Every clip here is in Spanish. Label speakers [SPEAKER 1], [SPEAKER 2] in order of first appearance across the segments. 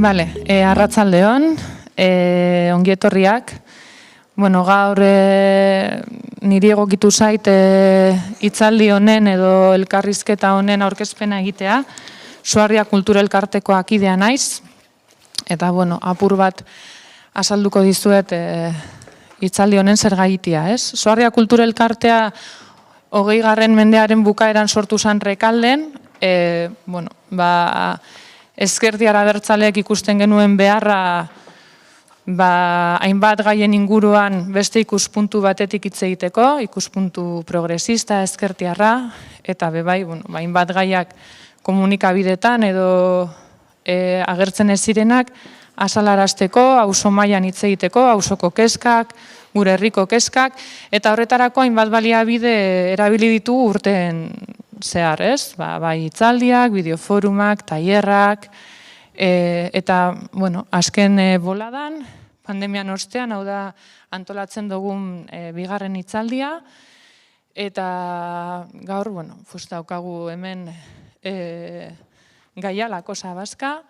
[SPEAKER 1] Bale, arratsaldeon, ongi etorriak. Bueno, gaur niri egokitu zait hitzaldi honen edo elkarrizketa honen aurkezpena egitea. Suarria Kultura Elkartekoak idea naiz. Eta, bueno, apur bat azalduko dizuet hitzaldi honen zergatia, ez? Suarria Kultura Elkartea 20. mendearen bukaeran sortu zen Rekalden. Bueno, ezkertiar abertzaleek ikusten genuen beharra hainbat gaien inguruan beste ikuspuntu batetik hitz egiteko, ikuspuntu progresista, ezkertiarra, eta bebai, hainbat gaiak komunikabidetan edo agertzen ez zirenak azalarazteko, auzo mailan hitz egiteko, auzoko kezkak, gure herriko kezkak, eta horretarako hainbat baliabide erabili ditu urteen zehar, ez? Bai hitzaldiak, bideoforumak, tailerrak, eta, bueno, azken boladan, pandemian ostean, hau da antolatzen dugun 2. hitzaldia, eta gaur, bueno, daukagu hemen gaia La Cosa Vasca,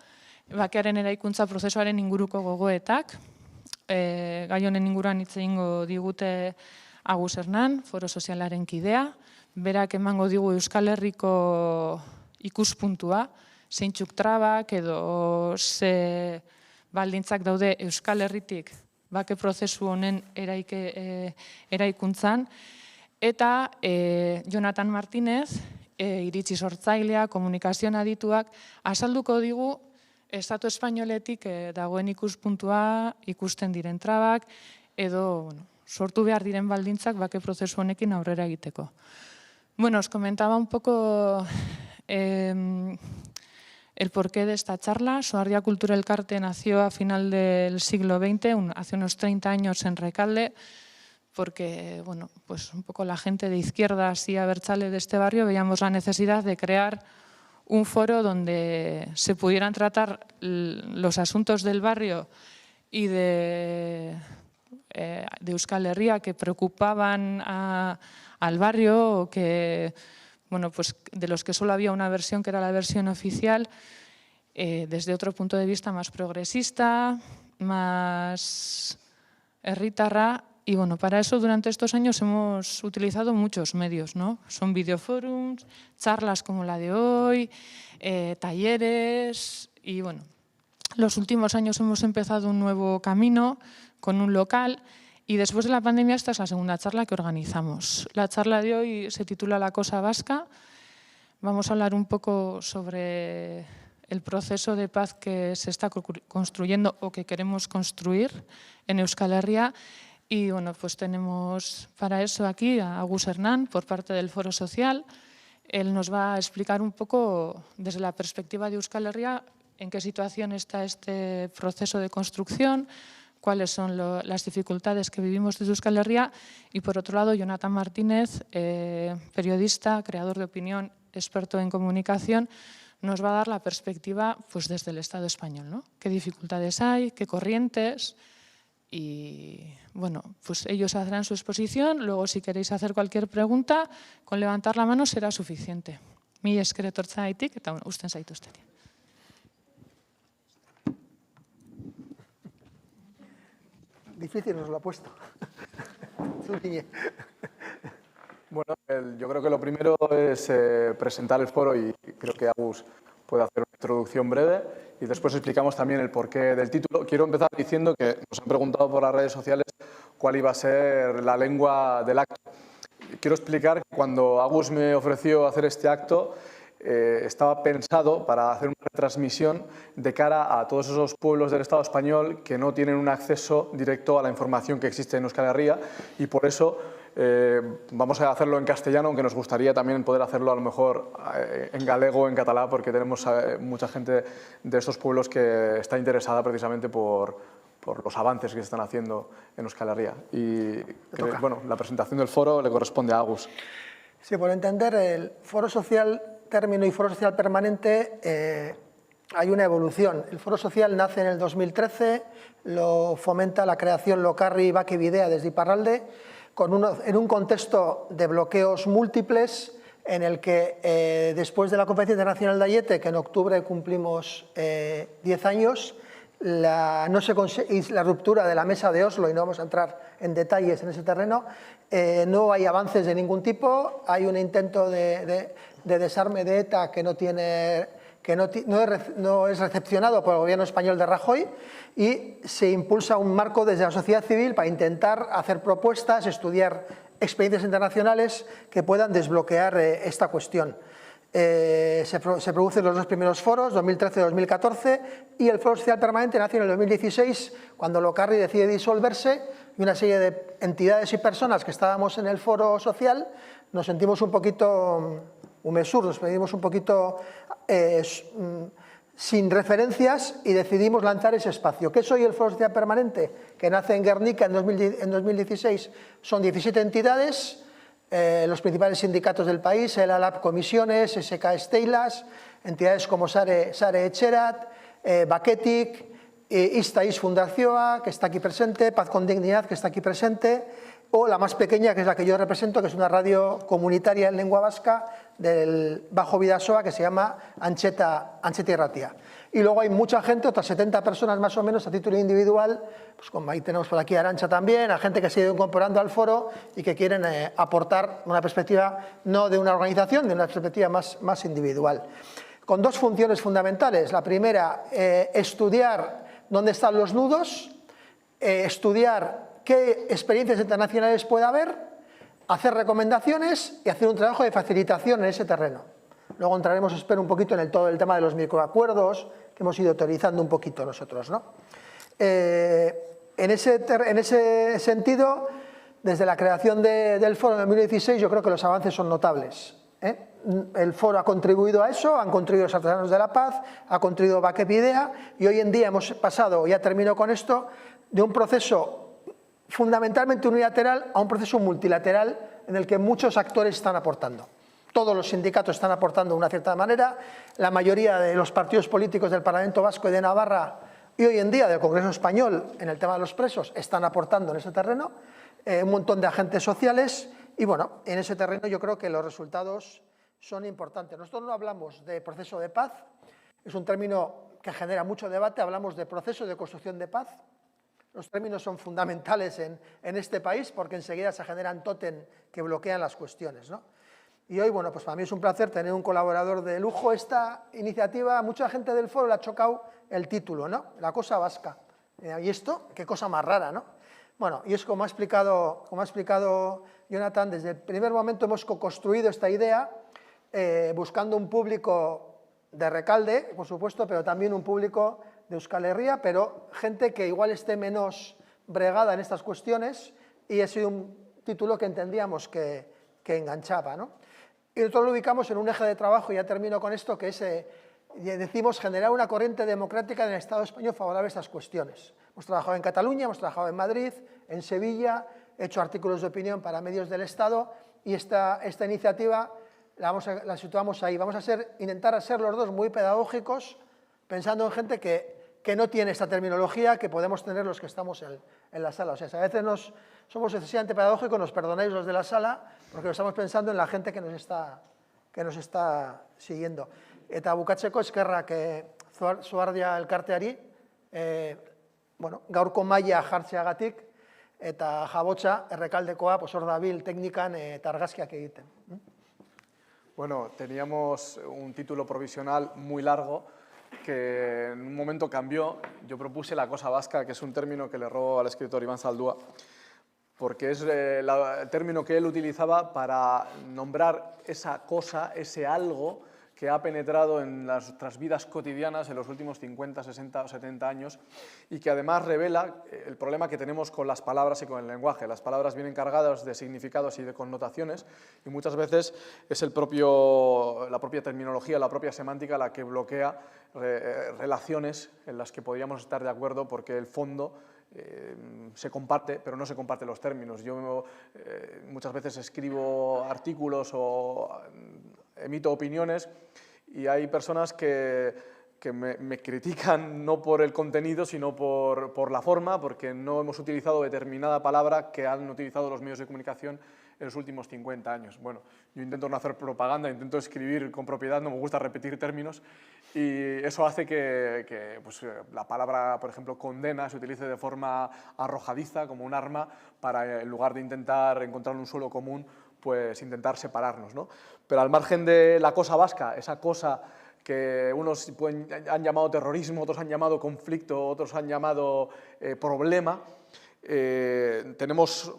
[SPEAKER 1] bakearen eraikuntza prozesuaren inguruko gogoetak, gai honen inguruan hitz egingo digute Agus Hernan, Foro Sozialaren kidea, berak emango digu Euskal Herriko ikuspuntua, zeintzuk trabak edo ze baldintzak daude Euskal Herritik bake prozesu honen eraikuntzan, eta Jonathan Martinez, iritzi sortzailea, komunikazioan adituak, azalduko digu Estatu Espainoletik dagoen ikuspuntua, ikusten diren trabak, edo sortu behar diren baldintzak bake prozesu honekin aurrera egiteko. Bueno, os comentaba un poco el porqué de esta charla. Suarria Kultura Elkarte nació a final del siglo XX, hace unos 30 años en Rekalde, porque, bueno, pues un poco la gente de izquierdas y abertzale de este barrio veíamos la necesidad de crear un foro donde se pudieran tratar los asuntos del barrio y de Euskal Herria que preocupaban al barrio, o que, bueno, pues de los que solo había una versión, que era la versión oficial, desde otro punto de vista más progresista, más herritarra. Y bueno, para eso durante estos años hemos utilizado muchos medios, ¿no? Son videoforums, charlas como la de hoy, talleres, y bueno, los últimos años hemos empezado un nuevo camino con un local. Y después de la pandemia esta es la segunda charla que organizamos. La charla de hoy se titula La Cosa Vasca. Vamos a hablar un poco sobre el proceso de paz que se está construyendo o que queremos construir en Euskal Herria. Y bueno, pues tenemos para eso aquí a Agus Hernan por parte del Foro Social. Él nos va a explicar un poco desde la perspectiva de Euskal Herria en qué situación está este proceso de construcción, cuáles son las dificultades que vivimos desde Euskal Herria, y por otro lado Jonathan Martínez, periodista, creador de opinión, experto en comunicación, nos va a dar la perspectiva pues desde el Estado español, ¿no? ¿Qué dificultades hay? ¿Qué corrientes? Y bueno, pues ellos harán su exposición. Luego, si queréis hacer cualquier pregunta, con levantar la mano será suficiente. Mi esker etortzaitik eta usten zaituztet.
[SPEAKER 2] Difícil nos lo ha puesto.
[SPEAKER 3] Bueno, yo creo que lo primero es presentar el foro, y creo que Agus puede hacer una introducción breve y después explicamos también el porqué del título. Quiero empezar diciendo que nos han preguntado por las redes sociales cuál iba a ser la lengua del acto. Quiero explicar que cuando Agus me ofreció hacer este acto, estaba pensado para hacer una retransmisión de cara a todos esos pueblos del Estado español que no tienen un acceso directo a la información que existe en Euskal Herria, y por eso vamos a hacerlo en castellano, aunque nos gustaría también poder hacerlo a lo mejor en galego o en catalán, porque tenemos mucha gente de estos pueblos que está interesada precisamente por los avances que se están haciendo en Euskal Herria. Y bueno, la presentación del foro le corresponde a Agus.
[SPEAKER 2] Sí, por entender, el Foro Social término y Foro Social permanente, hay una evolución. El Foro Social nace en el 2013, lo fomenta la creación Lokarri Bake Bidea desde Iparralde, en un contexto de bloqueos múltiples, en el que después de la Conferencia Internacional de Aiete, que en octubre cumplimos 10 años, y la ruptura de la mesa de Oslo, y no vamos a entrar en detalles en ese terreno, no hay avances de ningún tipo, hay un intento de desarme de ETA que no es recepcionado por el gobierno español de Rajoy, y se impulsa un marco desde la sociedad civil para intentar hacer propuestas, estudiar experiencias internacionales que puedan desbloquear esta cuestión. Se producen los dos primeros foros, 2013-2014, y el Foro Social Permanente nació en el 2016, cuando Locarri decide disolverse, y una serie de entidades y personas que estábamos en el Foro Social nos sentimos un poquito umesur, nos sentimos un poquito sin referencias, y decidimos lanzar ese espacio. ¿Qué es hoy el Foro Social Permanente? Que nace en Guernica en 2016, son 17 entidades, los principales sindicatos del país, el ALAP Comisiones, SK Steilas, entidades como Sare Etxerat, Baketik, Istaís Fundazioa, que está aquí presente, Paz con Dignidad, que está aquí presente, o la más pequeña, que es la que yo represento, que es una radio comunitaria en lengua vasca del Bajo Bidasoa, que se llama Antxeta Irratia. Y luego hay mucha gente, otras 70 personas más o menos a título individual, pues como ahí tenemos por aquí a Arantxa también, a gente que se ha ido incorporando al foro y que quieren aportar una perspectiva no de una organización, de una perspectiva más individual. Con dos funciones fundamentales. La primera, estudiar dónde están los nudos, estudiar qué experiencias internacionales puede haber, hacer recomendaciones y hacer un trabajo de facilitación en ese terreno. Luego entraremos, espero, un poquito en todo el tema de los microacuerdos, que hemos ido teorizando un poquito nosotros, ¿no? En ese sentido, desde la creación del foro en 2016, yo creo que los avances son notables. El foro ha contribuido a eso, han contribuido los artesanos de la paz, ha contribuido Bakep Idea, y hoy en día hemos pasado, ya termino con esto, de un proceso fundamentalmente unilateral a un proceso multilateral en el que muchos actores están aportando. Todos los sindicatos están aportando de una cierta manera, la mayoría de los partidos políticos del Parlamento Vasco y de Navarra, y hoy en día del Congreso Español, en el tema de los presos, están aportando en ese terreno, un montón de agentes sociales, y bueno, en ese terreno yo creo que los resultados son importantes. Nosotros no hablamos de proceso de paz, es un término que genera mucho debate, hablamos de proceso de construcción de paz. Los términos son fundamentales en este país porque enseguida se generan tótem que bloquean las cuestiones, ¿no? Y hoy, bueno, pues para mí es un placer tener un colaborador de lujo. Esta iniciativa, mucha gente del foro le ha chocado el título, ¿no? La cosa vasca. ¿Y esto? Qué cosa más rara, ¿no? Bueno, y es como ha explicado Jonathan, desde el primer momento hemos co-construido esta idea buscando un público de Recalde, por supuesto, pero también un público de Euskal Herria, pero gente que igual esté menos bregada en estas cuestiones, y ha sido un título que entendíamos que enganchaba, ¿no? Y nosotros lo ubicamos en un eje de trabajo, y ya termino con esto, que es, decimos, generar una corriente democrática en el Estado español favorable a estas cuestiones. Hemos trabajado en Cataluña, hemos trabajado en Madrid, en Sevilla, he hecho artículos de opinión para medios del Estado, y esta iniciativa la situamos ahí. Vamos a intentar ser los dos muy pedagógicos, pensando en gente que no tiene esta terminología que podemos tener los que estamos en la sala. O sea, si a veces somos excesivamente pedagógicos, nos perdonáis los de la sala, porque estamos pensando en la gente que nos está siguiendo. Eta bukatzeko eskerrak Zuardia elkarteari, bueno, gaurko maila jartzeagatik, eta Jabotza Errekaldekoa hor dabil teknikan eta argazkiak egiten.
[SPEAKER 3] Bueno, teníamos un título provisional muy largo que en un momento cambió. Yo propuse la cosa vasca, que es un término que le robo al escritor Iván Zaldúa, porque es el término que él utilizaba para nombrar esa cosa, ese algo que ha penetrado en nuestras vidas cotidianas en los últimos 50, 60 o 70 años y que además revela el problema que tenemos con las palabras y con el lenguaje. Las palabras vienen cargadas de significados y de connotaciones y muchas veces es la propia terminología, la propia semántica la que bloquea relaciones en las que podríamos estar de acuerdo porque el fondo se comparte, pero no se comparten los términos. Yo muchas veces escribo artículos o emito opiniones y hay personas que me critican no por el contenido, sino por la forma, porque no hemos utilizado determinada palabra que han utilizado los medios de comunicación en los últimos 50 años. Bueno, yo intento no hacer propaganda, intento escribir con propiedad, no me gusta repetir términos, y eso hace que pues, la palabra, por ejemplo, condena, se utilice de forma arrojadiza, como un arma, para, en lugar de intentar encontrar un suelo común, pues intentar separarnos, ¿no? Pero al margen de la cosa vasca, esa cosa que unos han llamado terrorismo, otros han llamado conflicto, otros han llamado problema, tenemos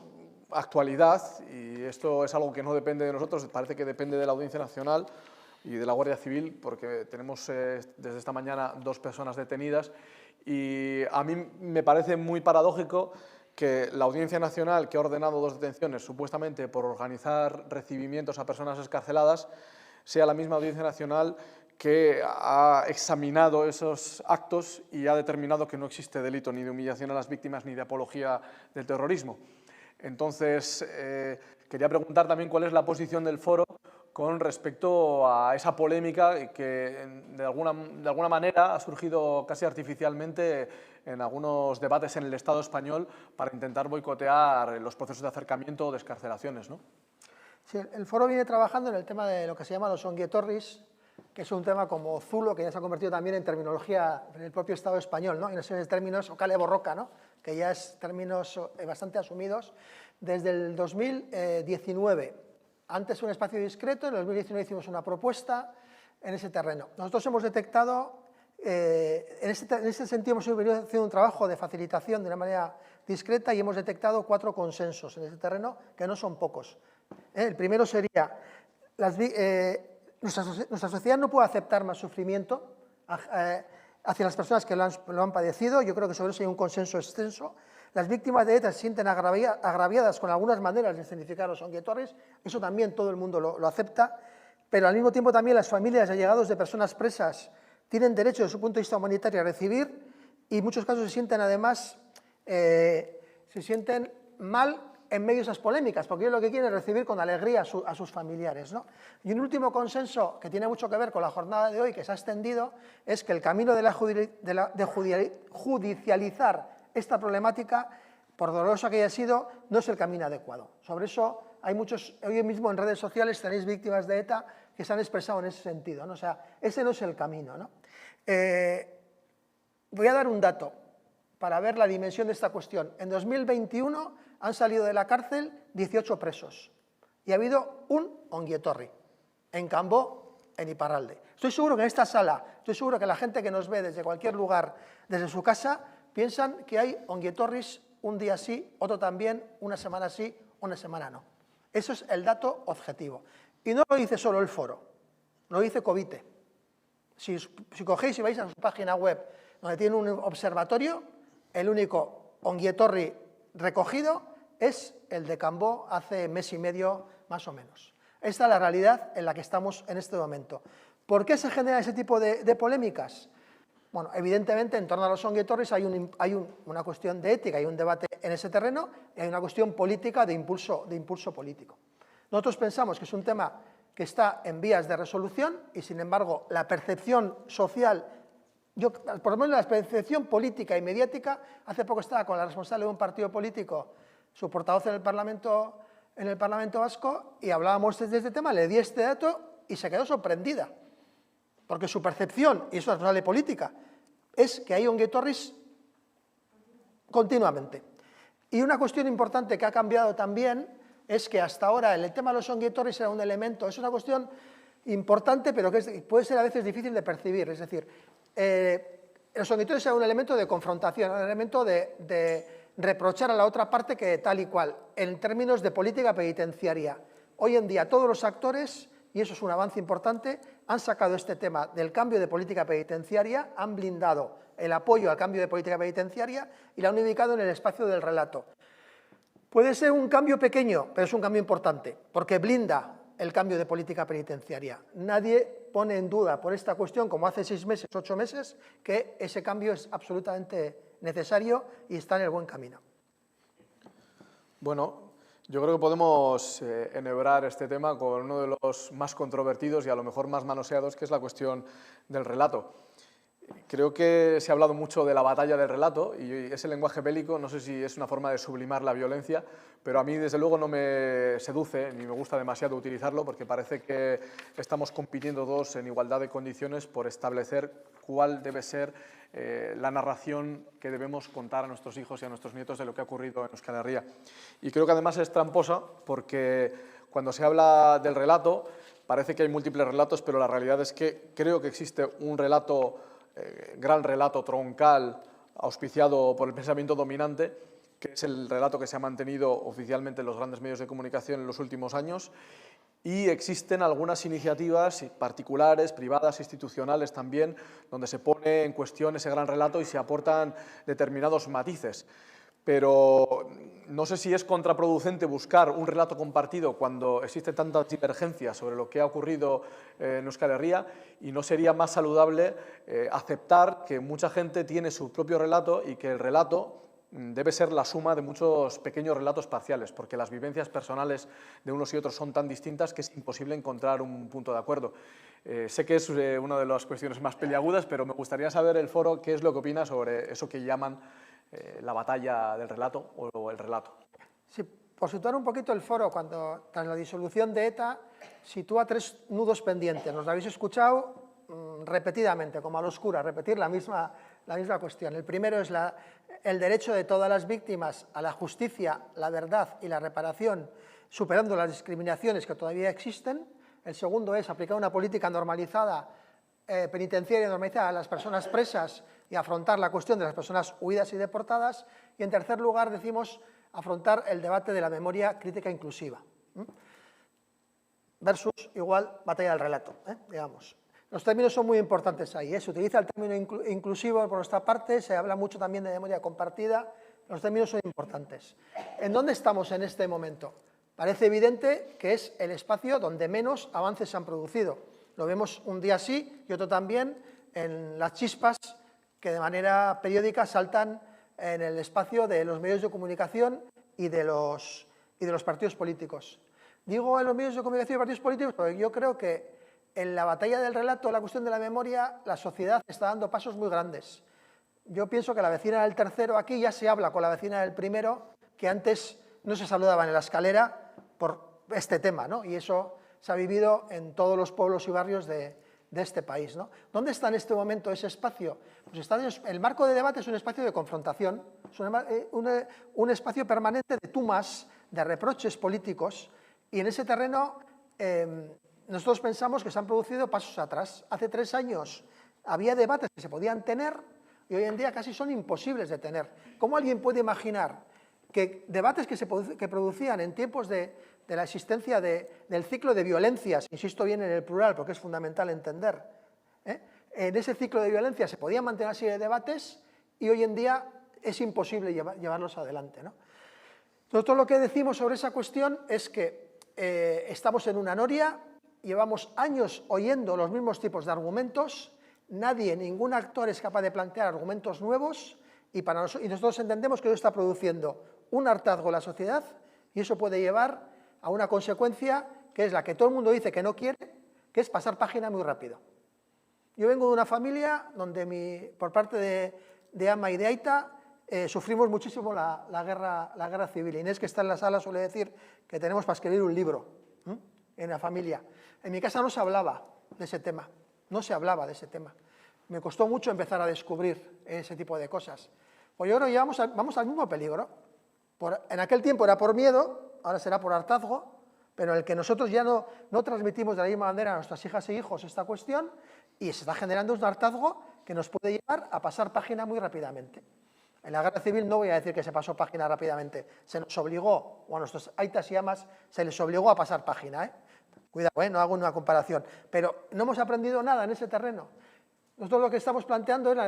[SPEAKER 3] actualidad, y esto es algo que no depende de nosotros, parece que depende de la Audiencia Nacional y de la Guardia Civil, porque tenemos desde esta mañana 2 personas detenidas, y a mí me parece muy paradójico que la Audiencia Nacional, que ha ordenado 2 detenciones supuestamente por organizar recibimientos a personas excarceladas, sea la misma Audiencia Nacional que ha examinado esos actos y ha determinado que no existe delito ni de humillación a las víctimas ni de apología del terrorismo. Entonces, quería preguntar también cuál es la posición del foro con respecto a esa polémica que de alguna manera ha surgido casi artificialmente en algunos debates en el Estado español para intentar boicotear los procesos de acercamiento o de excarcelaciones, ¿no?
[SPEAKER 2] Sí, el foro viene trabajando en el tema de lo que se llama los onguietorris, que es un tema como zulo, que ya se ha convertido también en terminología en el propio Estado español, ¿no? En esos términos, o kale borroka, ¿no? Que ya es términos bastante asumidos desde el 2019. Antes un espacio discreto, en el 2019 hicimos una propuesta en ese terreno. Nosotros hemos detectado, en ese sentido hemos venido haciendo un trabajo de facilitación de una manera discreta y hemos detectado 4 consensos en ese terreno, que no son pocos. El primero sería, nuestra sociedad no puede aceptar más sufrimiento hacia las personas que lo han padecido. Yo creo que sobre eso hay un consenso extenso. Las víctimas de ETA se sienten agraviadas con algunas maneras de escenificar los onguietorris, eso también todo el mundo lo acepta, pero al mismo tiempo también las familias y allegados de personas presas tienen derecho desde su punto de vista humanitario a recibir, y en muchos casos se sienten además mal en medio de esas polémicas, porque ellos lo que quieren es recibir con alegría a sus familiares, ¿no? Y un último consenso que tiene mucho que ver con la jornada de hoy, que se ha extendido, es que el camino de judicializar esta problemática, por dolorosa que haya sido, no es el camino adecuado. Sobre eso hay muchos, hoy mismo en redes sociales tenéis víctimas de ETA que se han expresado en ese sentido, ¿no? O sea, ese no es el camino, ¿no? Voy a dar un dato para ver la dimensión de esta cuestión. En 2021 han salido de la cárcel 18 presos y ha habido un onguietorri en Cambó, en Iparralde. Estoy seguro que en esta sala, estoy seguro que la gente que nos ve desde cualquier lugar, desde su casa, piensan que hay onguietorris un día sí, otro también, una semana sí, una semana no. Eso es el dato objetivo. Y no lo dice solo el foro, lo dice Covite. Si cogéis y vais a su página web, donde tiene un observatorio, el único onguietorri recogido es el de Cambó hace mes y medio, más o menos. Esta es la realidad en la que estamos en este momento. ¿Por qué se genera ese tipo de polémicas? Bueno, evidentemente, en torno a los onguietorris hay una cuestión de ética, hay un debate en ese terreno y hay una cuestión política de impulso político. Nosotros pensamos que es un tema que está en vías de resolución y, sin embargo, la percepción social, por lo menos la percepción política y mediática, hace poco estaba con la responsable de un partido político, su portavoz en el Parlamento Vasco, y hablábamos de este tema, le di este dato y se quedó sorprendida, porque su percepción, y es una responsable política, es que hay onguietorris continuamente. Y una cuestión importante que ha cambiado también es que hasta ahora el tema de los onguietorris era un elemento, es una cuestión importante, pero que puede ser a veces difícil de percibir. Es decir, los onguietorris eran un elemento de confrontación, un elemento de reprochar a la otra parte que tal y cual, en términos de política penitenciaria. Hoy en día todos los actores, y eso es un avance importante, han sacado este tema del cambio de política penitenciaria, han blindado el apoyo al cambio de política penitenciaria y lo han ubicado en el espacio del relato. Puede ser un cambio pequeño, pero es un cambio importante, porque blinda el cambio de política penitenciaria. Nadie pone en duda por esta cuestión, como hace 6 meses, 8 meses, que ese cambio es absolutamente necesario y está en el buen camino.
[SPEAKER 3] Bueno, yo creo que podemos enhebrar este tema con uno de los más controvertidos y a lo mejor más manoseados, que es la cuestión del relato. Creo que se ha hablado mucho de la batalla del relato y ese lenguaje bélico, no sé si es una forma de sublimar la violencia, pero a mí desde luego no me seduce ni me gusta demasiado utilizarlo porque parece que estamos compitiendo todos en igualdad de condiciones por establecer cuál debe ser la narración que debemos contar a nuestros hijos y a nuestros nietos de lo que ha ocurrido en Euskal Herria. Y creo que además es tramposa porque cuando se habla del relato parece que hay múltiples relatos, pero la realidad es que creo que existe un relato, gran relato troncal, auspiciado por el pensamiento dominante, que es el relato que se ha mantenido oficialmente en los grandes medios de comunicación en los últimos años, y existen algunas iniciativas particulares, privadas, institucionales también, donde se pone en cuestión ese gran relato y se aportan determinados matices. Pero no sé si es contraproducente buscar un relato compartido cuando existen tantas divergencias sobre lo que ha ocurrido en Euskal Herria, y no sería más saludable aceptar que mucha gente tiene su propio relato y que el relato debe ser la suma de muchos pequeños relatos parciales, porque las vivencias personales de unos y otros son tan distintas que es imposible encontrar un punto de acuerdo. Sé que es una de las cuestiones más peliagudas, pero me gustaría saber el foro qué es lo que opina sobre eso que llaman la batalla del relato o el relato.
[SPEAKER 2] Sí, por situar un poquito el foro, cuando tras la disolución de ETA sitúa 3 nudos pendientes. Nos lo habéis escuchado repetidamente, como al oscura, repetir la misma cuestión. El primero es el derecho de todas las víctimas a la justicia, la verdad y la reparación, superando las discriminaciones que todavía existen. El segundo es aplicar una política normalizada, penitenciaria normalizada a las personas presas y afrontar la cuestión de las personas huidas y deportadas. Y en tercer lugar decimos afrontar el debate de la memoria crítica inclusiva. Versus igual batalla del relato, digamos. Los términos son muy importantes ahí, se utiliza el término inclusivo por nuestra parte, se habla mucho también de memoria compartida, los términos son importantes. ¿En dónde estamos en este momento? Parece evidente que es el espacio donde menos avances se han producido. Lo vemos un día sí y otro también en las chispas que de manera periódica saltan en el espacio de los medios de comunicación y de los partidos políticos. Digo en los medios de comunicación y partidos políticos porque yo creo que en la batalla del relato, la cuestión de la memoria, la sociedad está dando pasos muy grandes. Yo pienso que la vecina del tercero aquí ya se habla con la vecina del primero, que antes no se saludaban en la escalera por este tema, ¿no? Y eso se ha vivido en todos los pueblos y barrios de este país, ¿no? ¿Dónde está en este momento ese espacio? Pues está el marco de debate es un espacio de confrontación, es un espacio permanente de tumas, de reproches políticos, y en ese terreno nosotros pensamos que se han producido pasos atrás. Hace 3 años había debates que se podían tener y hoy en día casi son imposibles de tener. ¿Cómo alguien puede imaginar que debates que producían en tiempos de la existencia del ciclo de violencias, insisto bien en el plural porque es fundamental entender, en ese ciclo de violencia se podían mantener así de debates y hoy en día es imposible llevarlos adelante, ¿no? Nosotros lo que decimos sobre esa cuestión es que estamos en una noria, llevamos años oyendo los mismos tipos de argumentos, ningún actor es capaz de plantear argumentos nuevos y nosotros entendemos que eso está produciendo un hartazgo en la sociedad y eso puede llevar a una consecuencia que es la que todo el mundo dice que no quiere, que es pasar página muy rápido. Yo vengo de una familia donde por parte de ama y de aita sufrimos muchísimo la guerra civil. Inés, que está en la sala, suele decir que tenemos para escribir un libro en la familia. En mi casa no se hablaba de ese tema, no se hablaba de ese tema. Me costó mucho empezar a descubrir ese tipo de cosas. Pues yo creo que vamos al mismo peligro. En aquel tiempo era por miedo, ahora será por hartazgo, pero en el que nosotros ya no transmitimos de la misma manera a nuestras hijas e hijos esta cuestión y se está generando un hartazgo que nos puede llevar a pasar página muy rápidamente. En la guerra civil no voy a decir que se pasó página rápidamente, se nos obligó, o a nuestros aitas y amas se les obligó a pasar página, Cuidado, no hago una comparación, pero no hemos aprendido nada en ese terreno. Nosotros lo que estamos planteando es,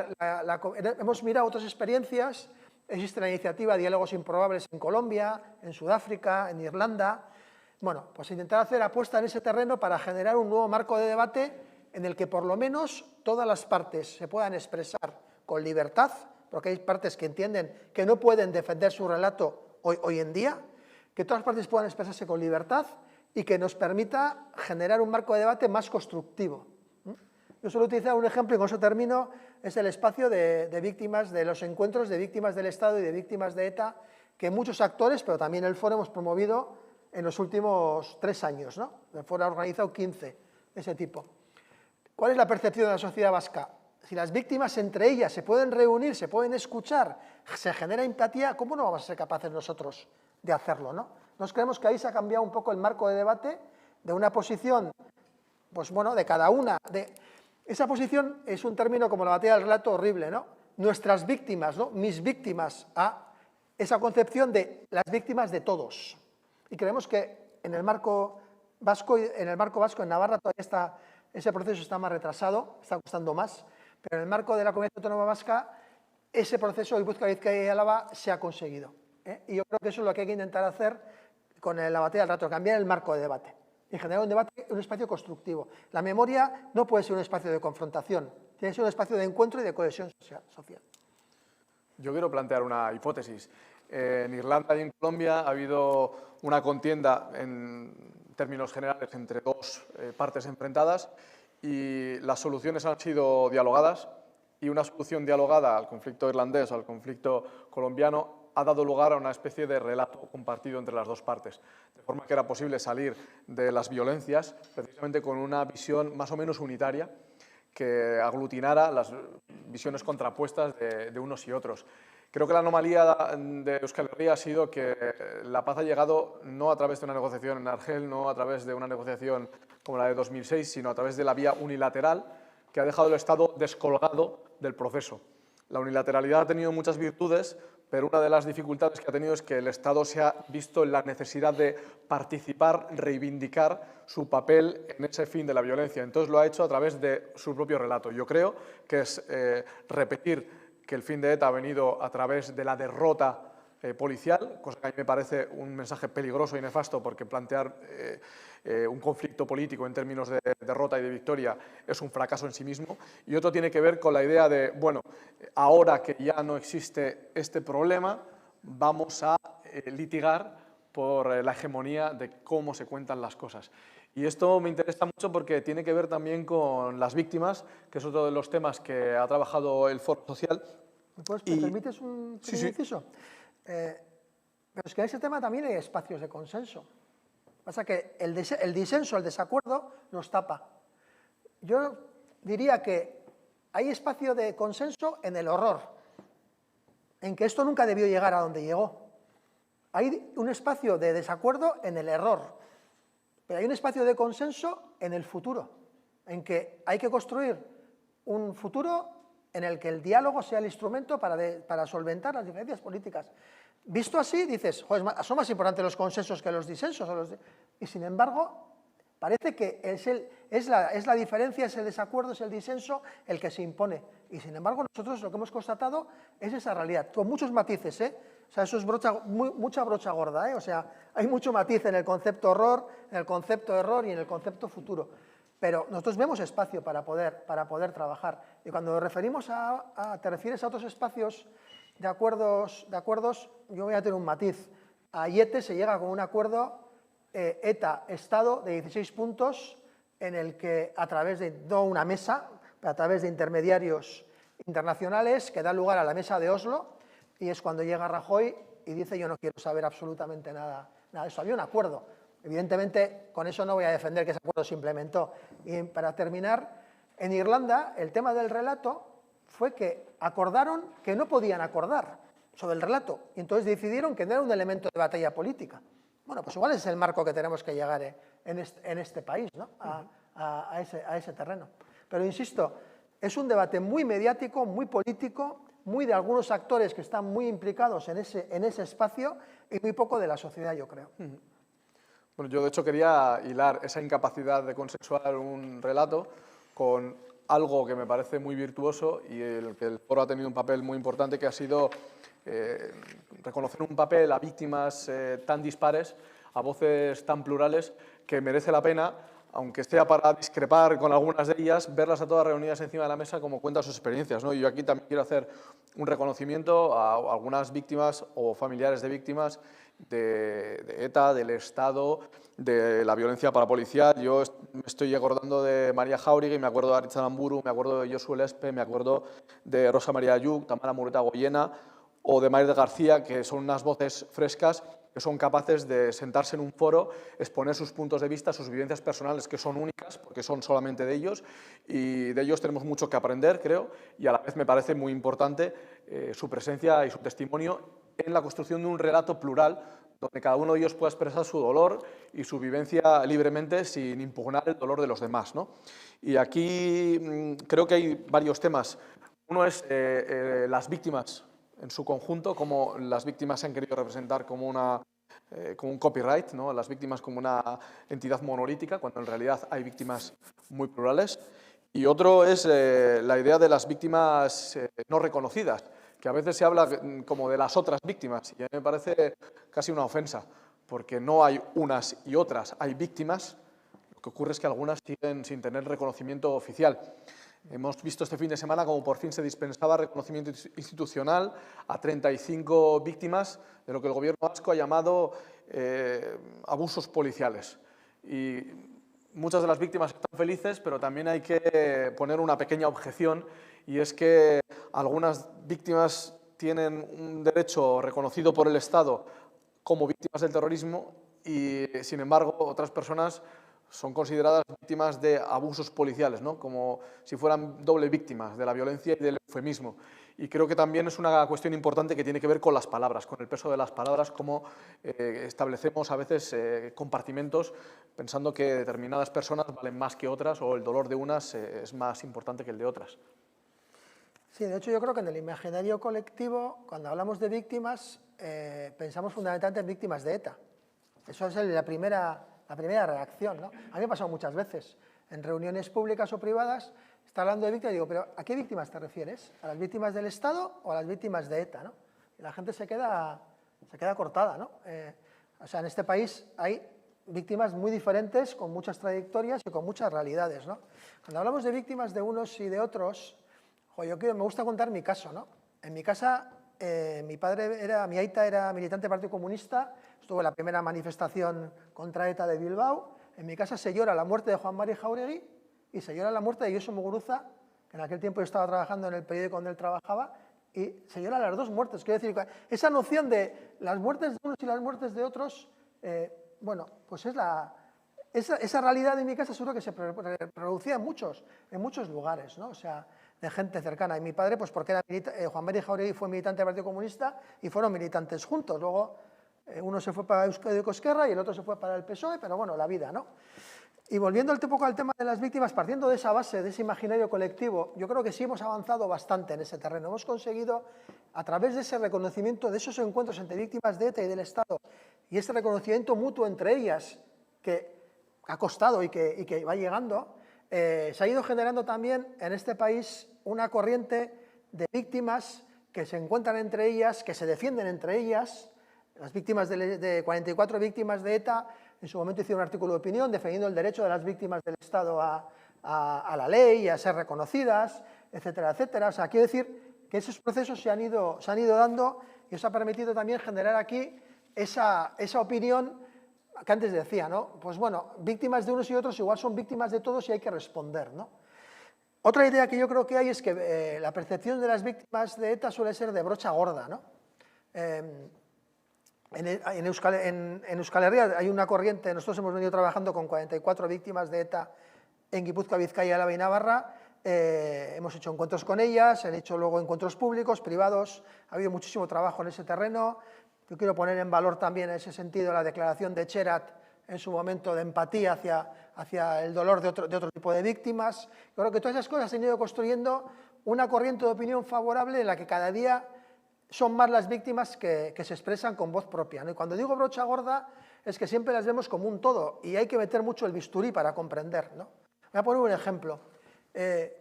[SPEAKER 2] hemos mirado otras experiencias, existe la iniciativa Diálogos Improbables en Colombia, en Sudáfrica, en Irlanda. Bueno, pues intentar hacer apuesta en ese terreno para generar un nuevo marco de debate en el que por lo menos todas las partes se puedan expresar con libertad, porque hay partes que entienden que no pueden defender su relato hoy en día, que todas las partes puedan expresarse con libertad y que nos permita generar un marco de debate más constructivo. Yo suelo utilizar un ejemplo, y con eso termino, es el espacio de víctimas, de los encuentros de víctimas del Estado y de víctimas de ETA, que muchos actores, pero también el foro, hemos promovido en los últimos 3 años, ¿no? El foro ha organizado 15 de ese tipo. ¿Cuál es la percepción de la sociedad vasca? Si las víctimas entre ellas se pueden reunir, se pueden escuchar, se genera empatía, ¿cómo no vamos a ser capaces nosotros de hacerlo, no? Nos creemos que ahí se ha cambiado un poco el marco de debate de una posición, pues bueno, de cada una. Esa posición es un término como la batalla del relato horrible, ¿no? Nuestras víctimas, ¿no? Mis víctimas, a esa concepción de las víctimas de todos. Y creemos que en el marco vasco, en Navarra, todavía ese proceso está más retrasado, está costando más, pero en el marco de la Comunidad Autónoma Vasca, ese proceso, Guipúzcoa, Bizkaia y Álava, se ha conseguido. Y yo creo que eso es lo que hay que intentar hacer con la batalla del relato, cambiar el marco de debate y generar un debate, un espacio constructivo. La memoria no puede ser un espacio de confrontación, tiene que ser un espacio de encuentro y de cohesión social.
[SPEAKER 3] Yo quiero plantear una hipótesis. En Irlanda y en Colombia ha habido una contienda en términos generales entre dos partes enfrentadas y las soluciones han sido dialogadas y una solución dialogada al conflicto irlandés o al conflicto colombiano ha dado lugar a una especie de relato compartido entre las dos partes, de forma que era posible salir de las violencias precisamente con una visión más o menos unitaria que aglutinara las visiones contrapuestas de unos y otros. Creo que la anomalía de Euskal Herria ha sido que la paz ha llegado no a través de una negociación en Argel, no a través de una negociación como la de 2006, sino a través de la vía unilateral que ha dejado el Estado descolgado del proceso. La unilateralidad ha tenido muchas virtudes, pero una de las dificultades que ha tenido es que el Estado se ha visto en la necesidad de participar, reivindicar su papel en ese fin de la violencia. Entonces lo ha hecho a través de su propio relato. Yo creo que es repetir que el fin de ETA ha venido a través de la derrota policial, cosa que a mí me parece un mensaje peligroso y nefasto porque plantear un conflicto político en términos de derrota y de victoria es un fracaso en sí mismo. Y otro tiene que ver con la idea de, bueno, ahora que ya no existe este problema, vamos a litigar por la hegemonía de cómo se cuentan las cosas. Y esto me interesa mucho porque tiene que ver también con las víctimas, que es otro de los temas que ha trabajado el Foro Social.
[SPEAKER 2] ¿Me permites un inciso? Pero es que en ese tema también hay espacios de consenso. Pasa que el disenso, el desacuerdo, nos tapa. Yo diría que hay espacio de consenso en el horror, en que esto nunca debió llegar a donde llegó. Hay un espacio de desacuerdo en el error, pero hay un espacio de consenso en el futuro, en que hay que construir un futuro en el que el diálogo sea el instrumento para solventar las diferencias políticas. Visto así, dices, joder, son más importantes los consensos que los disensos. Y sin embargo, parece que es la diferencia, es el desacuerdo, es el disenso el que se impone. Y sin embargo, nosotros lo que hemos constatado es esa realidad, con muchos matices, O sea, eso es mucha brocha gorda, O sea, hay mucho matiz en el concepto horror, en el concepto error y en el concepto futuro. Pero nosotros vemos espacio para poder trabajar. Y cuando te refieres a otros espacios de acuerdos, yo voy a tener un matiz. A IETE se llega con un acuerdo ETA-Estado de 16 puntos en el que a través de, no una mesa, pero a través de intermediarios internacionales que da lugar a la mesa de Oslo, y es cuando llega Rajoy y dice yo no quiero saber absolutamente nada de eso. Había un acuerdo. Evidentemente, con eso no voy a defender que ese acuerdo se implementó. Y para terminar, en Irlanda el tema del relato fue que acordaron que no podían acordar sobre el relato y entonces decidieron que no era un elemento de batalla política. Bueno, pues igual es el marco que tenemos que llegar en este país, ¿no? a ese terreno. Pero insisto, es un debate muy mediático, muy político, muy de algunos actores que están muy implicados en ese espacio y muy poco de la sociedad, yo creo.
[SPEAKER 3] Bueno, yo de hecho quería hilar esa incapacidad de consensuar un relato con algo que me parece muy virtuoso y el que el foro ha tenido un papel muy importante, que ha sido reconocer un papel a víctimas tan dispares, a voces tan plurales, que merece la pena aunque sea para discrepar con algunas de ellas, verlas a todas reunidas encima de la mesa como cuentan sus experiencias, ¿no? Y yo aquí también quiero hacer un reconocimiento a algunas víctimas o familiares de víctimas de ETA, del Estado, de la violencia parapolicial. Yo me estoy acordando de María Jáuregui, me acuerdo de Aritz Aramburu, me acuerdo de Josu Lespe, me acuerdo de Rosa María Ayub, Tamara Mureta Goyena o de Maire García, que son unas voces frescas que son capaces de sentarse en un foro, exponer sus puntos de vista, sus vivencias personales, que son únicas, porque son solamente de ellos, y de ellos tenemos mucho que aprender, creo, y a la vez me parece muy importante su presencia y su testimonio en la construcción de un relato plural, donde cada uno de ellos pueda expresar su dolor y su vivencia libremente sin impugnar el dolor de los demás, ¿no? Y aquí creo que hay varios temas. Uno es las víctimas en su conjunto, como las víctimas se han querido representar como un copyright, ¿no? Las víctimas como una entidad monolítica, cuando en realidad hay víctimas muy plurales. Y otro es la idea de las víctimas no reconocidas, que a veces se habla como de las otras víctimas, y a mí me parece casi una ofensa, porque no hay unas y otras, hay víctimas. Lo que ocurre es que algunas siguen sin tener reconocimiento oficial. Hemos visto este fin de semana como por fin se dispensaba reconocimiento institucional a 35 víctimas de lo que el Gobierno vasco ha llamado abusos policiales. Y muchas de las víctimas están felices, pero también hay que poner una pequeña objeción, y es que algunas víctimas tienen un derecho reconocido por el Estado como víctimas del terrorismo y, sin embargo, otras personas son consideradas víctimas de abusos policiales, ¿no? Como si fueran doble víctimas de la violencia y del eufemismo. Y creo que también es una cuestión importante que tiene que ver con las palabras, con el peso de las palabras, cómo establecemos a veces compartimentos pensando que determinadas personas valen más que otras o el dolor de unas es más importante que el de otras.
[SPEAKER 2] Sí, de hecho yo creo que en el imaginario colectivo, cuando hablamos de víctimas, pensamos fundamentalmente en víctimas de ETA. Eso es la primera reacción, ¿no? A mí me ha pasado muchas veces, en reuniones públicas o privadas, está hablando de víctimas y digo, ¿pero a qué víctimas te refieres? ¿A las víctimas del Estado o a las víctimas de ETA, ¿no? Y la gente se queda cortada, ¿no? O sea, en este país hay víctimas muy diferentes, con muchas trayectorias y con muchas realidades, ¿no? Cuando hablamos de víctimas de unos y de otros, me gusta contar mi caso, ¿no? En mi casa, mi aita era militante del Partido Comunista, estuvo en la primera manifestación contra ETA de Bilbao. En mi casa se llora la muerte de Juan Mari Jáuregui y se llora la muerte de Josu Muguruza, que en aquel tiempo yo estaba trabajando en el periódico donde él trabajaba, y se lloran las dos muertes. Quiero decir, esa noción de las muertes de unos y las muertes de otros, bueno, pues esa realidad en mi casa seguro que se reproducía en muchos lugares, ¿no? O sea, de gente cercana. Y mi padre, pues porque Juan Mari Jáuregui fue militante del Partido Comunista y fueron militantes juntos. Luego uno se fue para Euskadi Esquerra y el otro se fue para el PSOE, pero bueno, la vida, ¿no? Y volviendo un poco al tema de las víctimas, partiendo de esa base, de ese imaginario colectivo, yo creo que sí hemos avanzado bastante en ese terreno. Hemos conseguido, a través de ese reconocimiento, de esos encuentros entre víctimas de ETA y del Estado, y ese reconocimiento mutuo entre ellas, que ha costado y que va llegando, se ha ido generando también en este país una corriente de víctimas que se encuentran entre ellas, que se defienden entre ellas. Las víctimas de 44 víctimas de ETA en su momento hicieron un artículo de opinión defendiendo el derecho de las víctimas del Estado a la ley y a ser reconocidas, etcétera, etcétera. O sea, quiero decir que esos procesos se han ido dando y eso ha permitido también generar aquí esa opinión que antes decía, ¿no? Pues bueno, víctimas de unos y otros igual son víctimas de todos y hay que responder, ¿no? Otra idea que yo creo que hay es que la percepción de las víctimas de ETA suele ser de brocha gorda, ¿no? En Euskal Herria hay una corriente, nosotros hemos venido trabajando con 44 víctimas de ETA en Guipúzcoa, Vizcaya, Álava y Navarra, hemos hecho encuentros con ellas, han hecho luego encuentros públicos, privados, ha habido muchísimo trabajo en ese terreno. Yo quiero poner en valor también en ese sentido la declaración de Cherat en su momento de empatía hacia el dolor de otro tipo de víctimas. Yo creo que todas esas cosas han ido construyendo una corriente de opinión favorable en la que cada día son más las víctimas que se expresan con voz propia, ¿no? Y cuando digo brocha gorda es que siempre las vemos como un todo y hay que meter mucho el bisturí para comprender, ¿no? Voy a poner un ejemplo.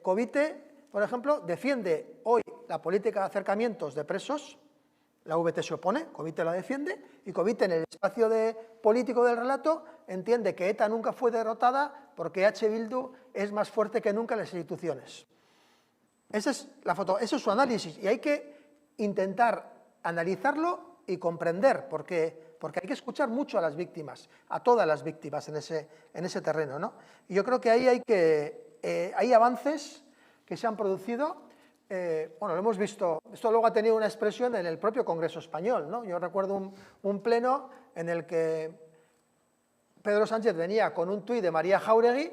[SPEAKER 2] Covite, por ejemplo, defiende hoy la política de acercamientos de presos. La VT se opone, Covite la defiende, y Covite en el espacio político del relato entiende que ETA nunca fue derrotada porque H. Bildu es más fuerte que nunca en las instituciones. Esa es la foto, ese es su análisis y hay que intentar analizarlo y comprender, porque hay que escuchar mucho a las víctimas, a todas las víctimas en ese terreno, ¿no? Y yo creo que ahí hay avances que se han producido. Bueno, lo hemos visto, esto luego ha tenido una expresión en el propio Congreso Español, ¿no? Yo recuerdo un pleno en el que Pedro Sánchez venía con un tuit de María Jáuregui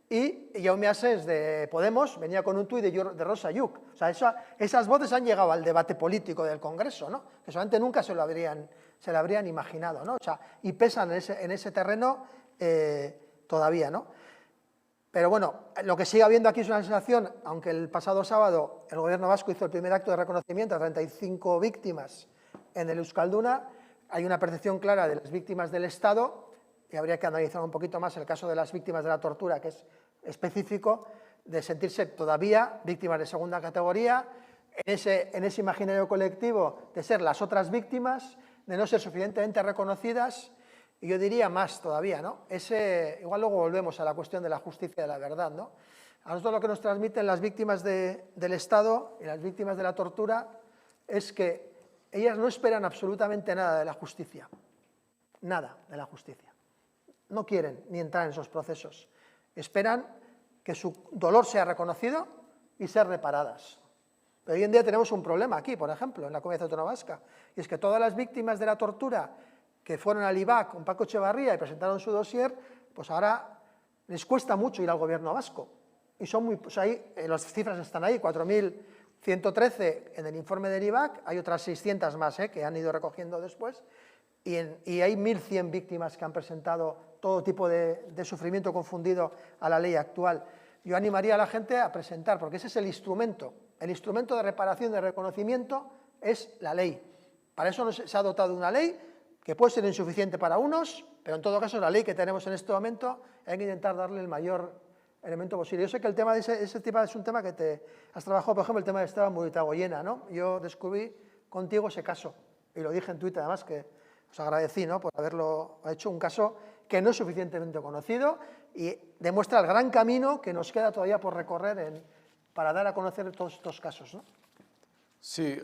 [SPEAKER 2] y Jaume Asens de Podemos venía con un tuit de Rosa Lluch. O sea, esas voces han llegado al debate político del Congreso, ¿no? Que solamente nunca se lo habrían imaginado, ¿no? O sea, y pesan en ese terreno todavía, ¿no? Pero bueno, lo que sigue habiendo aquí es una sensación, aunque el pasado sábado el Gobierno vasco hizo el primer acto de reconocimiento a 35 víctimas en el Euskalduna, hay una percepción clara de las víctimas del Estado, y habría que analizar un poquito más el caso de las víctimas de la tortura, que es específico, de sentirse todavía víctimas de segunda categoría, en ese imaginario colectivo de ser las otras víctimas, de no ser suficientemente reconocidas, y yo diría más todavía, ¿no? Igual luego volvemos a la cuestión de la justicia y de la verdad, ¿no? A nosotros lo que nos transmiten las víctimas del Estado y las víctimas de la tortura es que ellas no esperan absolutamente nada de la justicia, nada de la justicia. No quieren ni entrar en esos procesos. Esperan que su dolor sea reconocido y ser reparadas. Pero hoy en día tenemos un problema aquí, por ejemplo, en la Comunidad Autónoma Vasca, y es que todas las víctimas de la tortura que fueron al IBAC con Paco Echevarría y presentaron su dossier, pues ahora les cuesta mucho ir al Gobierno vasco. Y son muy, pues ahí, las cifras están ahí, 4.113 en el informe del IBAC, hay otras 600 más que han ido recogiendo después, y hay 1.100 víctimas que han presentado todo tipo de sufrimiento confundido a la ley actual. Yo animaría a la gente a presentar, porque ese es el instrumento de reparación, de reconocimiento es la ley. Para eso se ha dotado una ley que puede ser insuficiente para unos, pero en todo caso la ley que tenemos en este momento hay que intentar darle el mayor elemento posible. Yo sé que el tema de ese tema es un tema que te has trabajado, por ejemplo, el tema de Esteban Murrietagoyena, ¿no? Yo descubrí contigo ese caso, y lo dije en Twitter además, que os agradecí, ¿no?, por haberlo hecho, un caso que no es suficientemente conocido y demuestra el gran camino que nos queda todavía por recorrer para dar a conocer todos estos casos, ¿no?
[SPEAKER 3] Sí,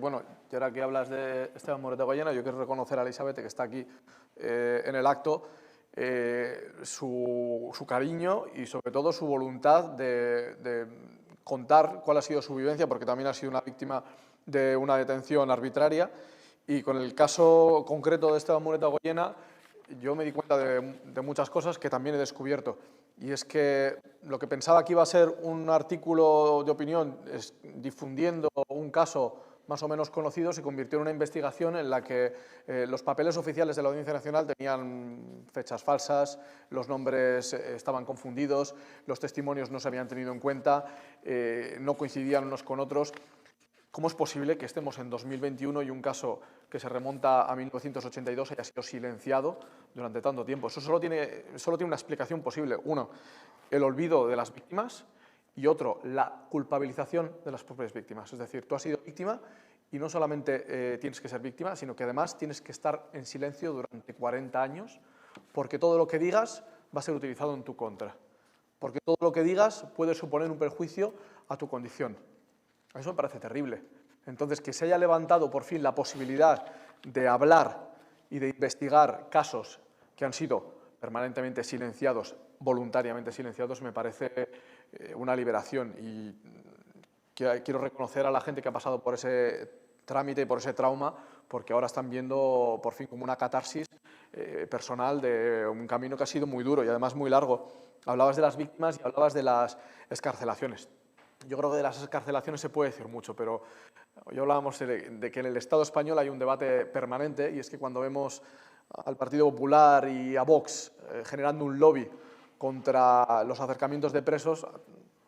[SPEAKER 3] bueno, y ahora que hablas de Esteban Murrietagoyena, yo quiero reconocer a Elizabeth, que está aquí en el acto, su cariño y sobre todo su voluntad de contar cuál ha sido su vivencia, porque también ha sido una víctima de una detención arbitraria. Y con el caso concreto de Esteban Murrietagoyena, yo me di cuenta de muchas cosas que también he descubierto. Y es que lo que pensaba que iba a ser un artículo de opinión difundiendo un caso más o menos conocido se convirtió en una investigación en la que los papeles oficiales de la Audiencia Nacional tenían fechas falsas, los nombres estaban confundidos, los testimonios no se habían tenido en cuenta, no coincidían unos con otros. ¿Cómo es posible que estemos en 2021 y un caso que se remonta a 1982 haya sido silenciado durante tanto tiempo? Eso solo tiene una explicación posible. Uno, el olvido de las víctimas, y otro, la culpabilización de las propias víctimas. Es decir, tú has sido víctima y no solamente tienes que ser víctima, sino que además tienes que estar en silencio durante 40 años porque todo lo que digas va a ser utilizado en tu contra. Porque todo lo que digas puede suponer un perjuicio a tu condición. Eso me parece terrible. Entonces, que se haya levantado por fin la posibilidad de hablar y de investigar casos que han sido permanentemente silenciados, voluntariamente silenciados, me parece una liberación. Y quiero reconocer a la gente que ha pasado por ese trámite y por ese trauma, porque ahora están viendo por fin como una catarsis personal de un camino que ha sido muy duro y además muy largo. Hablabas de las víctimas y hablabas de las excarcelaciones. Yo creo que de las excarcelaciones se puede decir mucho, pero hoy hablábamos de que en el Estado español hay un debate permanente, y es que cuando vemos al Partido Popular y a Vox generando un lobby contra los acercamientos de presos,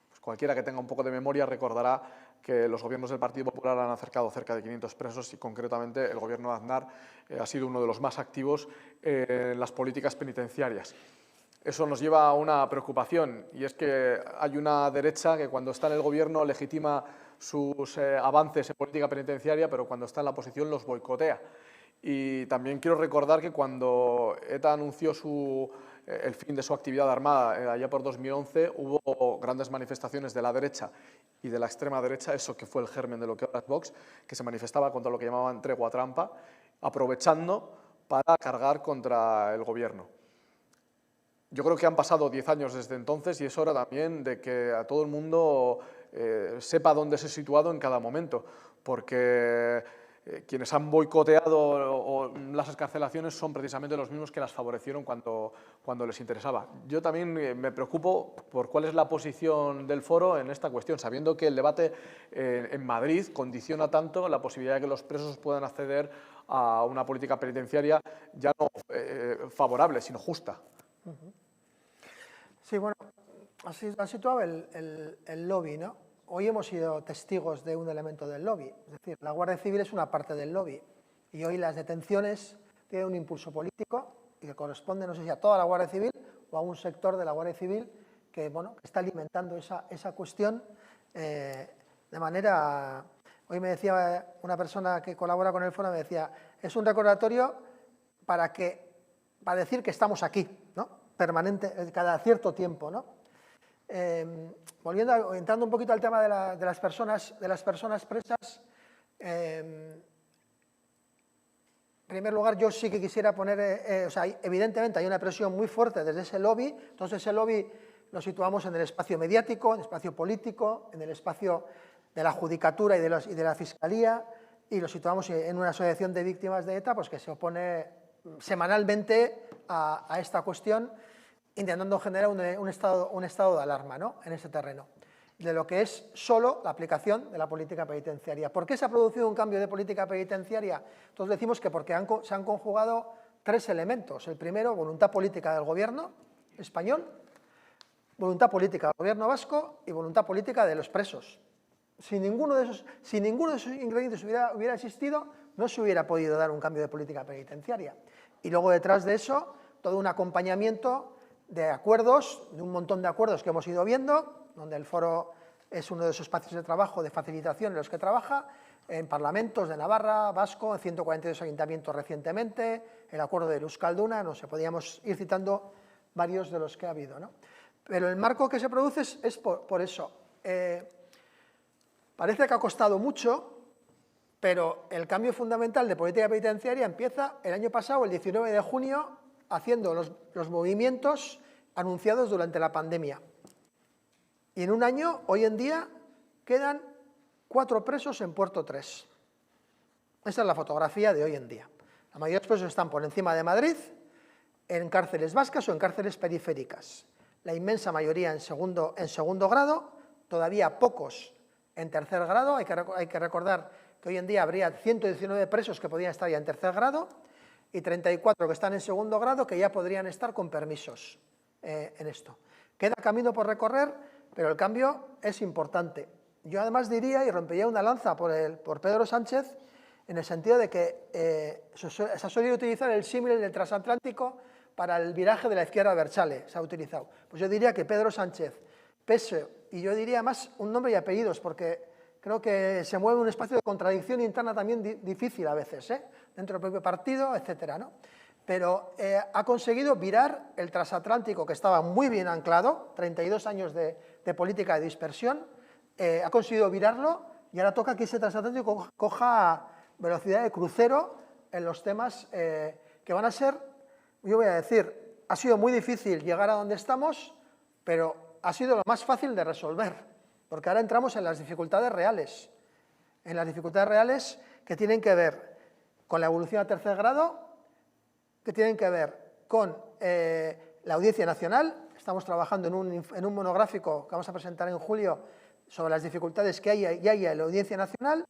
[SPEAKER 3] pues cualquiera que tenga un poco de memoria recordará que los gobiernos del Partido Popular han acercado cerca de 500 presos y concretamente el gobierno de Aznar ha sido uno de los más activos en las políticas penitenciarias. Eso nos lleva a una preocupación, y es que hay una derecha que cuando está en el gobierno legitima sus avances en política penitenciaria, pero cuando está en la oposición los boicotea. Y también quiero recordar que cuando ETA anunció el fin de su actividad armada allá por 2011, hubo grandes manifestaciones de la derecha y de la extrema derecha, eso que fue el germen de lo que ahora es Vox, que se manifestaba contra lo que llamaban tregua trampa, aprovechando para cargar contra el gobierno. Yo creo que han pasado 10 años desde entonces y es hora también de que a todo el mundo sepa dónde se ha situado en cada momento, porque quienes han boicoteado las excarcelaciones son precisamente los mismos que las favorecieron cuando les interesaba. Yo también me preocupo por cuál es la posición del foro en esta cuestión, sabiendo que el debate en Madrid condiciona tanto la posibilidad de que los presos puedan acceder a una política penitenciaria ya no favorable, sino justa.
[SPEAKER 2] Sí, bueno, has situado el lobby, ¿no? Hoy hemos sido testigos de un elemento del lobby, es decir, la Guardia Civil es una parte del lobby y hoy las detenciones tienen un impulso político y que corresponde, no sé si a toda la Guardia Civil o a un sector de la Guardia Civil que, bueno, que está alimentando esa cuestión de manera... Hoy me decía una persona que colabora con el foro, me decía, es un recordatorio para decir que estamos aquí, ¿no? Permanente, cada cierto tiempo, ¿no? Entrando un poquito al tema de las personas presas, en primer lugar, yo sí que quisiera poner, o sea, evidentemente hay una presión muy fuerte desde ese lobby, entonces ese lobby lo situamos en el espacio mediático, en el espacio político, en el espacio de la judicatura y de la fiscalía, y lo situamos en una asociación de víctimas de ETA, pues que se opone semanalmente a esta cuestión, intentando generar un estado de alarma, ¿no?, en ese terreno, de lo que es solo la aplicación de la política penitenciaria. ¿Por qué se ha producido un cambio de política penitenciaria? Entonces decimos que porque se han conjugado tres elementos. El primero, voluntad política del gobierno español, voluntad política del gobierno vasco y voluntad política de los presos. Si ninguno de esos ingredientes hubiera existido, no se hubiera podido dar un cambio de política penitenciaria. Y luego detrás de eso, todo un acompañamiento de acuerdos, de un montón de acuerdos que hemos ido viendo, donde el foro es uno de esos espacios de trabajo, de facilitación en los que trabaja, en parlamentos de Navarra, Vasco, en 142 ayuntamientos recientemente, el acuerdo de Euskalduna, no sé, podríamos ir citando varios de los que ha habido, ¿no? Pero el marco que se produce es por eso. Parece que ha costado mucho, pero el cambio fundamental de política penitenciaria empieza el año pasado, el 19 de junio, haciendo los movimientos anunciados durante la pandemia. Y en un año, hoy en día, quedan 4 presos en Puerto 3. Esa es la fotografía de hoy en día. La mayoría de los presos están por encima de Madrid, en cárceles vascas o en cárceles periféricas. La inmensa mayoría en segundo grado, todavía pocos en tercer grado. Hay que recordar que hoy en día habría 119 presos que podrían estar ya en tercer grado y 34 que están en segundo grado que ya podrían estar con permisos en esto. Queda camino por recorrer, pero el cambio es importante. Yo además diría, y rompería una lanza por Pedro Sánchez, en el sentido de que se ha solido utilizar el símil del transatlántico para el viraje de la izquierda Berchale, se ha utilizado. Pues yo diría que Pedro Sánchez, pese, y yo diría más un nombre y apellidos, porque creo que se mueve un espacio de contradicción interna también difícil a veces, dentro del propio partido, etcétera, ¿no? Pero ha conseguido virar el transatlántico, que estaba muy bien anclado, 32 años de política de dispersión, ha conseguido virarlo y ahora toca que ese transatlántico coja velocidad de crucero en los temas que van a ser, yo voy a decir, ha sido muy difícil llegar a donde estamos, pero ha sido lo más fácil de resolver, porque ahora entramos en las dificultades reales, que tienen que ver con la evolución a tercer grado, que tienen que ver con la Audiencia Nacional. Estamos trabajando en un monográfico que vamos a presentar en julio sobre las dificultades que hay en la Audiencia Nacional,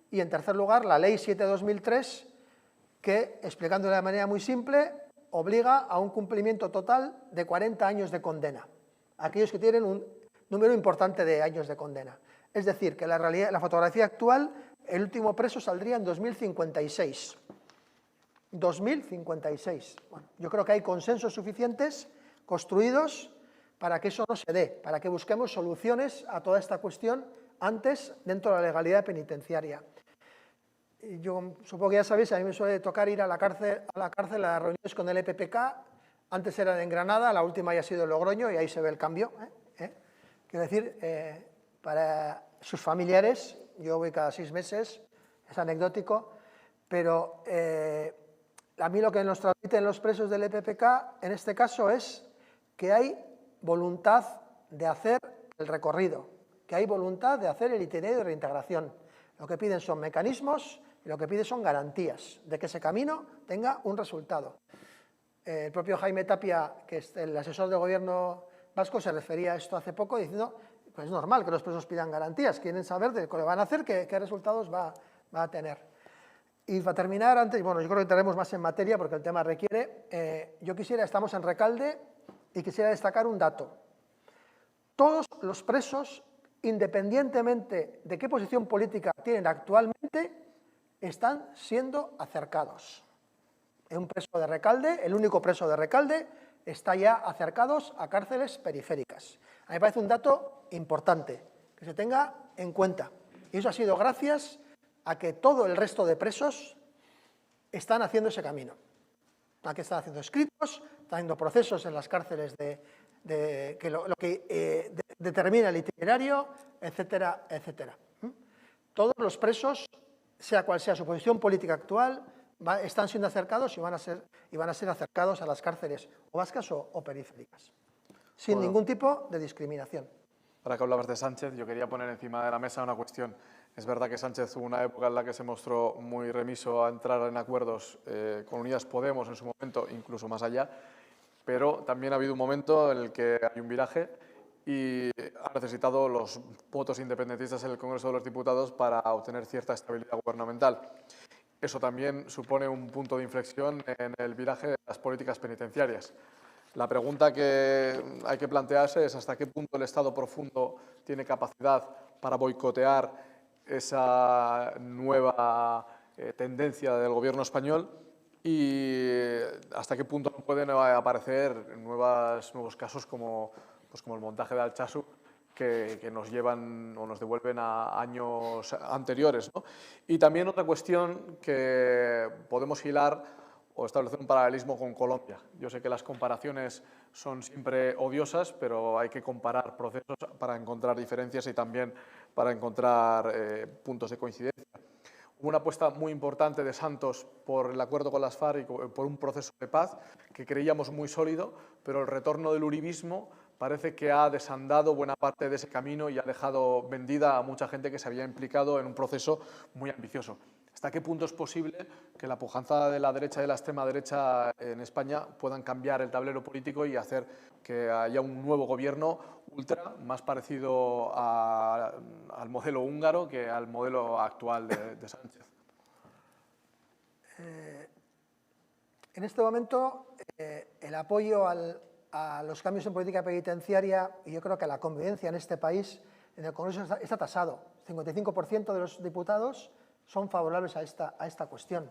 [SPEAKER 2] y en tercer lugar la Ley 7/2003, que, explicando de una manera muy simple, obliga a un cumplimiento total de 40 años de condena a aquellos que tienen un número importante de años de condena. Es decir, que la fotografía actual, el último preso saldría en 2056. 2056. Bueno, yo creo que hay consensos suficientes construidos para que eso no se dé, para que busquemos soluciones a toda esta cuestión antes dentro de la legalidad penitenciaria. yo supongo que ya sabéis, a mí me suele tocar ir a la cárcel a las reuniones con el EPPK. Antes eran en Granada, la última ya ha sido en Logroño y ahí se ve el cambio. Quiero decir, para sus familiares, yo voy cada 6 meses, es anecdótico, pero a mí lo que nos transmiten los presos del EPPK en este caso es que hay voluntad de hacer el recorrido, que hay voluntad de hacer el itinerario de reintegración. Lo que piden son mecanismos y lo que piden son garantías de que ese camino tenga un resultado. El propio Jaime Tapia, que es el asesor del gobierno vasco, se refería a esto hace poco diciendo pues es normal que los presos pidan garantías, quieren saber de lo que van a hacer, qué resultados va a tener. Y para terminar, antes, bueno, yo creo que entraremos más en materia porque el tema requiere, estamos en Recalde y quisiera destacar un dato. Todos los presos, independientemente de qué posición política tienen actualmente, están siendo acercados. Un preso de Recalde, el único preso de Recalde, está ya acercados a cárceles periféricas. A mí me parece un dato importante, que se tenga en cuenta. Y eso ha sido gracias a que todo el resto de presos están haciendo ese camino. A que están haciendo escritos, están haciendo procesos en las cárceles que lo que determina el itinerario, etcétera, etcétera. Todos los presos, sea cual sea su posición política actual, están siendo acercados y van a ser acercados a las cárceles o vascas o periféricas, sin ningún tipo de discriminación.
[SPEAKER 3] Ahora que hablabas de Sánchez, yo quería poner encima de la mesa una cuestión. Es verdad que Sánchez hubo una época en la que se mostró muy remiso a entrar en acuerdos con Unidas Podemos en su momento, incluso más allá, pero también ha habido un momento en el que hay un viraje y ha necesitado los votos independentistas en el Congreso de los Diputados para obtener cierta estabilidad gubernamental. Eso también supone un punto de inflexión en el viraje de las políticas penitenciarias. La pregunta que hay que plantearse es hasta qué punto el Estado profundo tiene capacidad para boicotear esa nueva tendencia del gobierno español y hasta qué punto pueden aparecer nuevos casos como el montaje de Altsasu, que nos llevan o nos devuelven a años anteriores, ¿no? Y también otra cuestión que podemos hilar o establecer un paralelismo con Colombia. Yo sé que las comparaciones son siempre odiosas, pero hay que comparar procesos para encontrar diferencias y también para encontrar puntos de coincidencia. Hubo una apuesta muy importante de Santos por el acuerdo con las FARC y por un proceso de paz que creíamos muy sólido, pero el retorno del uribismo parece que ha desandado buena parte de ese camino y ha dejado vendida a mucha gente que se había implicado en un proceso muy ambicioso. ¿Hasta qué punto es posible que la pujanza de la derecha y de la extrema derecha en España puedan cambiar el tablero político y hacer que haya un nuevo gobierno ultra más parecido al modelo húngaro que al modelo actual de Sánchez?
[SPEAKER 2] En este momento, el apoyo a los cambios en política penitenciaria y yo creo que la convivencia en este país, en el Congreso está tasado. El 55% de los diputados son favorables a esta cuestión.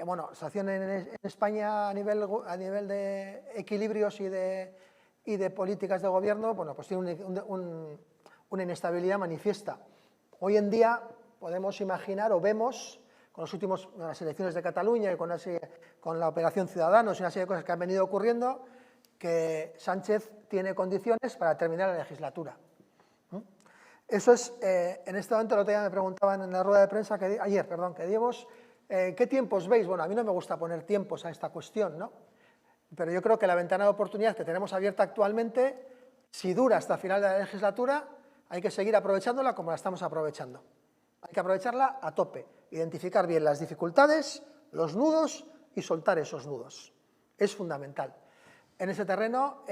[SPEAKER 2] Bueno, la situación en España a nivel de equilibrios y de políticas de gobierno, bueno, pues tiene una inestabilidad manifiesta. Hoy en día podemos imaginar o vemos con las elecciones de Cataluña y con la Operación Ciudadanos y una serie de cosas que han venido ocurriendo, que Sánchez tiene condiciones para terminar la legislatura. Eso es, en este momento, el otro día me preguntaban en la rueda de prensa, que Diegos, ¿qué tiempos veis? Bueno, a mí no me gusta poner tiempos a esta cuestión, ¿no? Pero yo creo que la ventana de oportunidad que tenemos abierta actualmente, si dura hasta el final de la legislatura, hay que seguir aprovechándola como la estamos aprovechando. Hay que aprovecharla a tope, identificar bien las dificultades, los nudos y soltar esos nudos. Es fundamental. En ese terreno,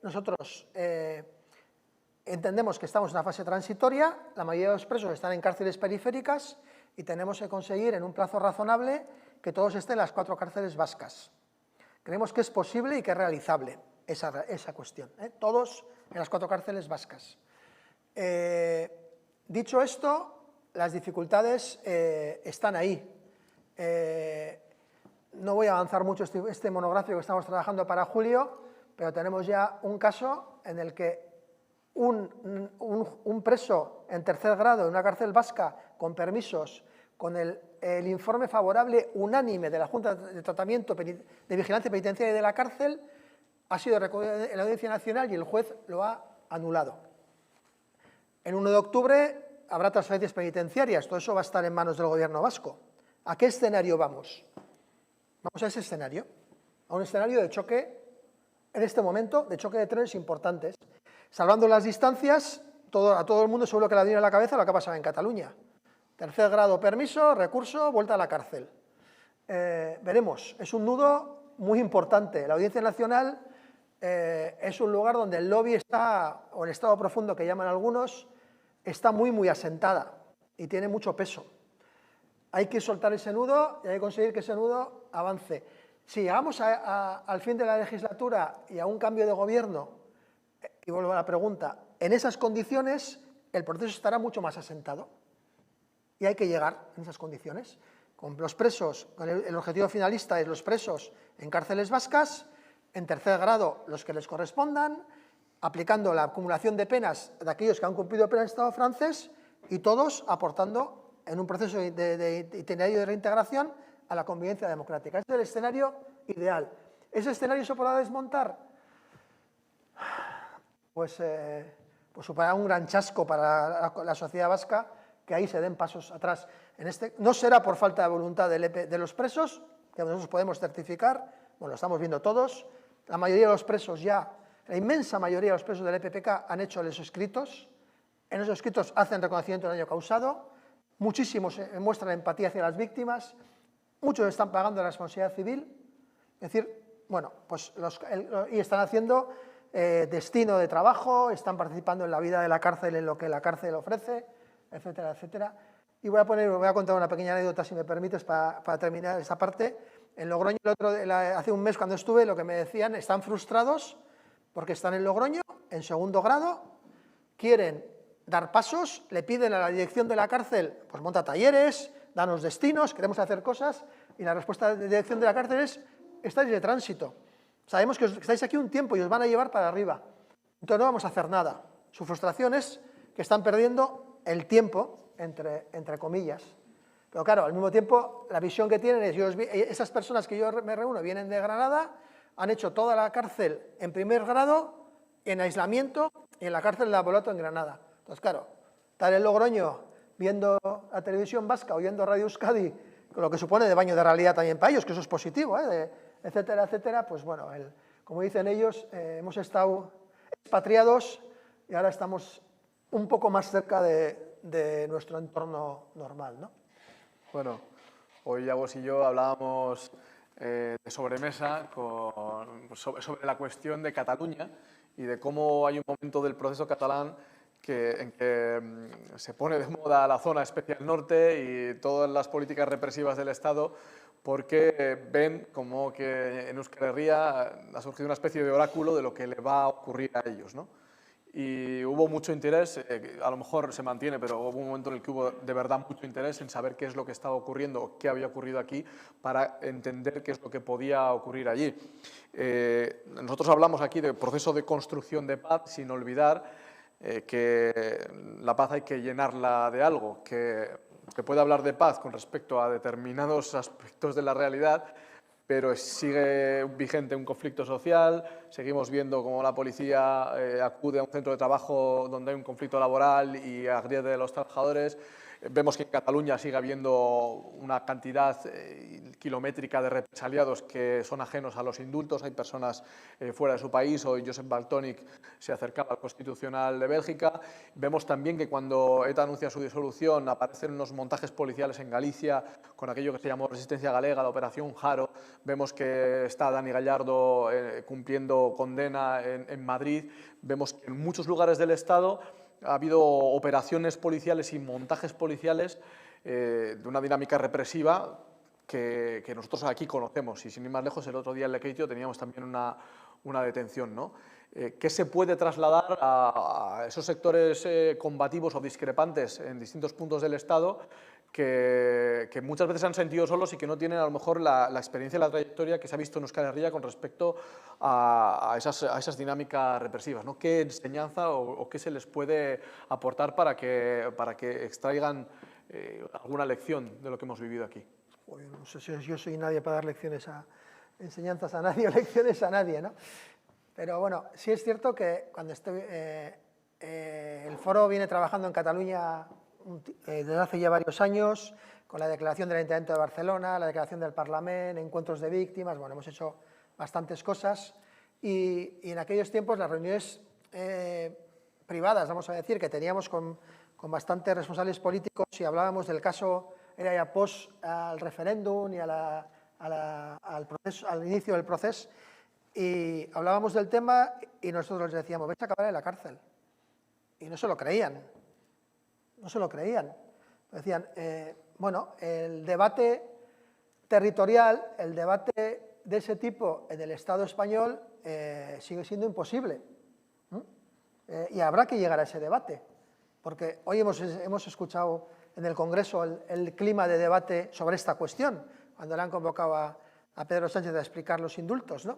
[SPEAKER 2] nosotros entendemos que estamos en una fase transitoria, la mayoría de los presos están en cárceles periféricas y tenemos que conseguir en un plazo razonable que todos estén en las 4 cárceles vascas. Creemos que es posible y que es realizable esa cuestión, todos en las 4 cárceles vascas. Dicho esto, las dificultades están ahí. No voy a avanzar mucho este monográfico que estamos trabajando para julio, pero tenemos ya un caso en el que un preso en tercer grado en una cárcel vasca con permisos, con el informe favorable unánime de la Junta de Tratamiento de Vigilancia Penitenciaria de la cárcel, ha sido recogido en la Audiencia Nacional y el juez lo ha anulado. El 1 de octubre habrá transferencias penitenciarias, todo eso va a estar en manos del Gobierno vasco. ¿A qué escenario vamos? Vamos a ese escenario, a un escenario de choque, en este momento, de choque de trenes importantes. Salvando las distancias, a todo el mundo seguro que le viene a la cabeza lo que ha pasado en Cataluña. Tercer grado, permiso, recurso, vuelta a la cárcel. Veremos, es un nudo muy importante. La Audiencia Nacional es un lugar donde el lobby está, o el estado profundo que llaman algunos, está muy asentada y tiene mucho peso. Hay que soltar ese nudo y hay que conseguir que ese nudo avance. Si llegamos al fin de la legislatura y a un cambio de gobierno, y vuelvo a la pregunta, en esas condiciones el proceso estará mucho más asentado y hay que llegar en esas condiciones. Con los presos, con el objetivo finalista es los presos en cárceles vascas, en tercer grado los que les correspondan, aplicando la acumulación de penas de aquellos que han cumplido pena en el Estado francés y todos aportando en un proceso de itinerario de reintegración a la convivencia democrática. Ese es el escenario ideal. ¿Ese escenario se podrá desmontar? Pues suponrá un gran chasco para la sociedad vasca que ahí se den pasos atrás. No será por falta de voluntad de los presos, que nosotros podemos certificar, bueno, lo estamos viendo todos, la mayoría de los presos ya, la inmensa mayoría de los presos del EPPK han hecho los escritos, en esos escritos hacen reconocimiento del daño causado, muchísimos muestran empatía hacia las víctimas, muchos están pagando la responsabilidad civil, es decir, bueno, pues y están haciendo destino de trabajo, están participando en la vida de la cárcel, en lo que la cárcel ofrece, etcétera, etcétera. Y voy a contar una pequeña anécdota, si me permites, para terminar esa parte. En Logroño, hace un mes cuando estuve, lo que me decían, están frustrados porque están en Logroño, en segundo grado, quieren dar pasos, le piden a la dirección de la cárcel, pues monta talleres, danos destinos, queremos hacer cosas, y la respuesta de la dirección de la cárcel es, estáis de tránsito, sabemos que estáis aquí un tiempo y os van a llevar para arriba, entonces no vamos a hacer nada. Su frustración es que están perdiendo el tiempo, entre comillas. Pero claro, al mismo tiempo, la visión que tienen es, esas personas que yo me reúno vienen de Granada, han hecho toda la cárcel en primer grado, en aislamiento, y en la cárcel de la Boloto en Granada. Entonces, claro, estar en Logroño viendo la televisión vasca, oyendo Radio Euskadi, con lo que supone de baño de realidad también para ellos, que eso es positivo, etcétera, etcétera, pues bueno, como dicen ellos, hemos estado expatriados y ahora estamos un poco más cerca de nuestro entorno normal, ¿no?
[SPEAKER 3] Bueno, hoy Agos y yo hablábamos de sobremesa sobre la cuestión de Cataluña y de cómo hay un momento del proceso catalán en que se pone de moda la zona especial norte y todas las políticas represivas del Estado porque ven como que en Euskal Herria ha surgido una especie de oráculo de lo que le va a ocurrir a ellos, ¿no? Y hubo mucho interés, a lo mejor se mantiene, pero hubo un momento en el que hubo de verdad mucho interés en saber qué es lo que estaba ocurriendo, qué había ocurrido aquí, para entender qué es lo que podía ocurrir allí. Nosotros hablamos aquí del proceso de construcción de paz, sin olvidar que la paz hay que llenarla de algo, que puede hablar de paz con respecto a determinados aspectos de la realidad, pero sigue vigente un conflicto social, seguimos viendo cómo la policía acude a un centro de trabajo donde hay un conflicto laboral y agrede a los trabajadores. Vemos que en Cataluña sigue habiendo una cantidad kilométrica de represaliados que son ajenos a los indultos. Hay personas fuera de su país. Hoy Josep Valtònyc se acercaba al Constitucional de Bélgica. Vemos también que cuando ETA anuncia su disolución aparecen unos montajes policiales en Galicia con aquello que se llamó Resistencia Galega, la Operación Jaro. Vemos que está Dani Gallardo cumpliendo condena en Madrid. Vemos que en muchos lugares del Estado ha habido operaciones policiales y montajes policiales de una dinámica represiva que nosotros aquí conocemos. Y sin ir más lejos, el otro día en Lekeitio teníamos también una detención, ¿no? ¿Qué se puede trasladar a esos sectores combativos o discrepantes en distintos puntos del Estado que muchas veces se han sentido solos y que no tienen a lo mejor la experiencia y la trayectoria que se ha visto en Euskal Herria con respecto a esas dinámicas represivas, ¿no? ¿Qué enseñanza o qué se les puede aportar para que extraigan alguna lección de lo que hemos vivido aquí.
[SPEAKER 2] Joder, no sé si yo soy nadie para dar enseñanzas a nadie o lecciones a nadie, ¿no? Pero bueno, sí es cierto que cuando el foro viene trabajando en Cataluña desde hace ya varios años, con la declaración del Ayuntamiento de Barcelona, la declaración del Parlamento, encuentros de víctimas, bueno, hemos hecho bastantes cosas y en aquellos tiempos las reuniones privadas, vamos a decir, que teníamos con bastantes responsables políticos y hablábamos del caso, era ya post al referéndum y al inicio del proceso, y hablábamos del tema y nosotros les decíamos, vais a acabar en la cárcel. Y no se lo creían, no se lo creían. Decían, bueno, el debate territorial, el debate de ese tipo en el Estado español sigue siendo imposible. Y habrá que llegar a ese debate, porque hoy hemos escuchado en el Congreso el clima de debate sobre esta cuestión, cuando le han convocado a Pedro Sánchez a explicar los indultos, ¿no?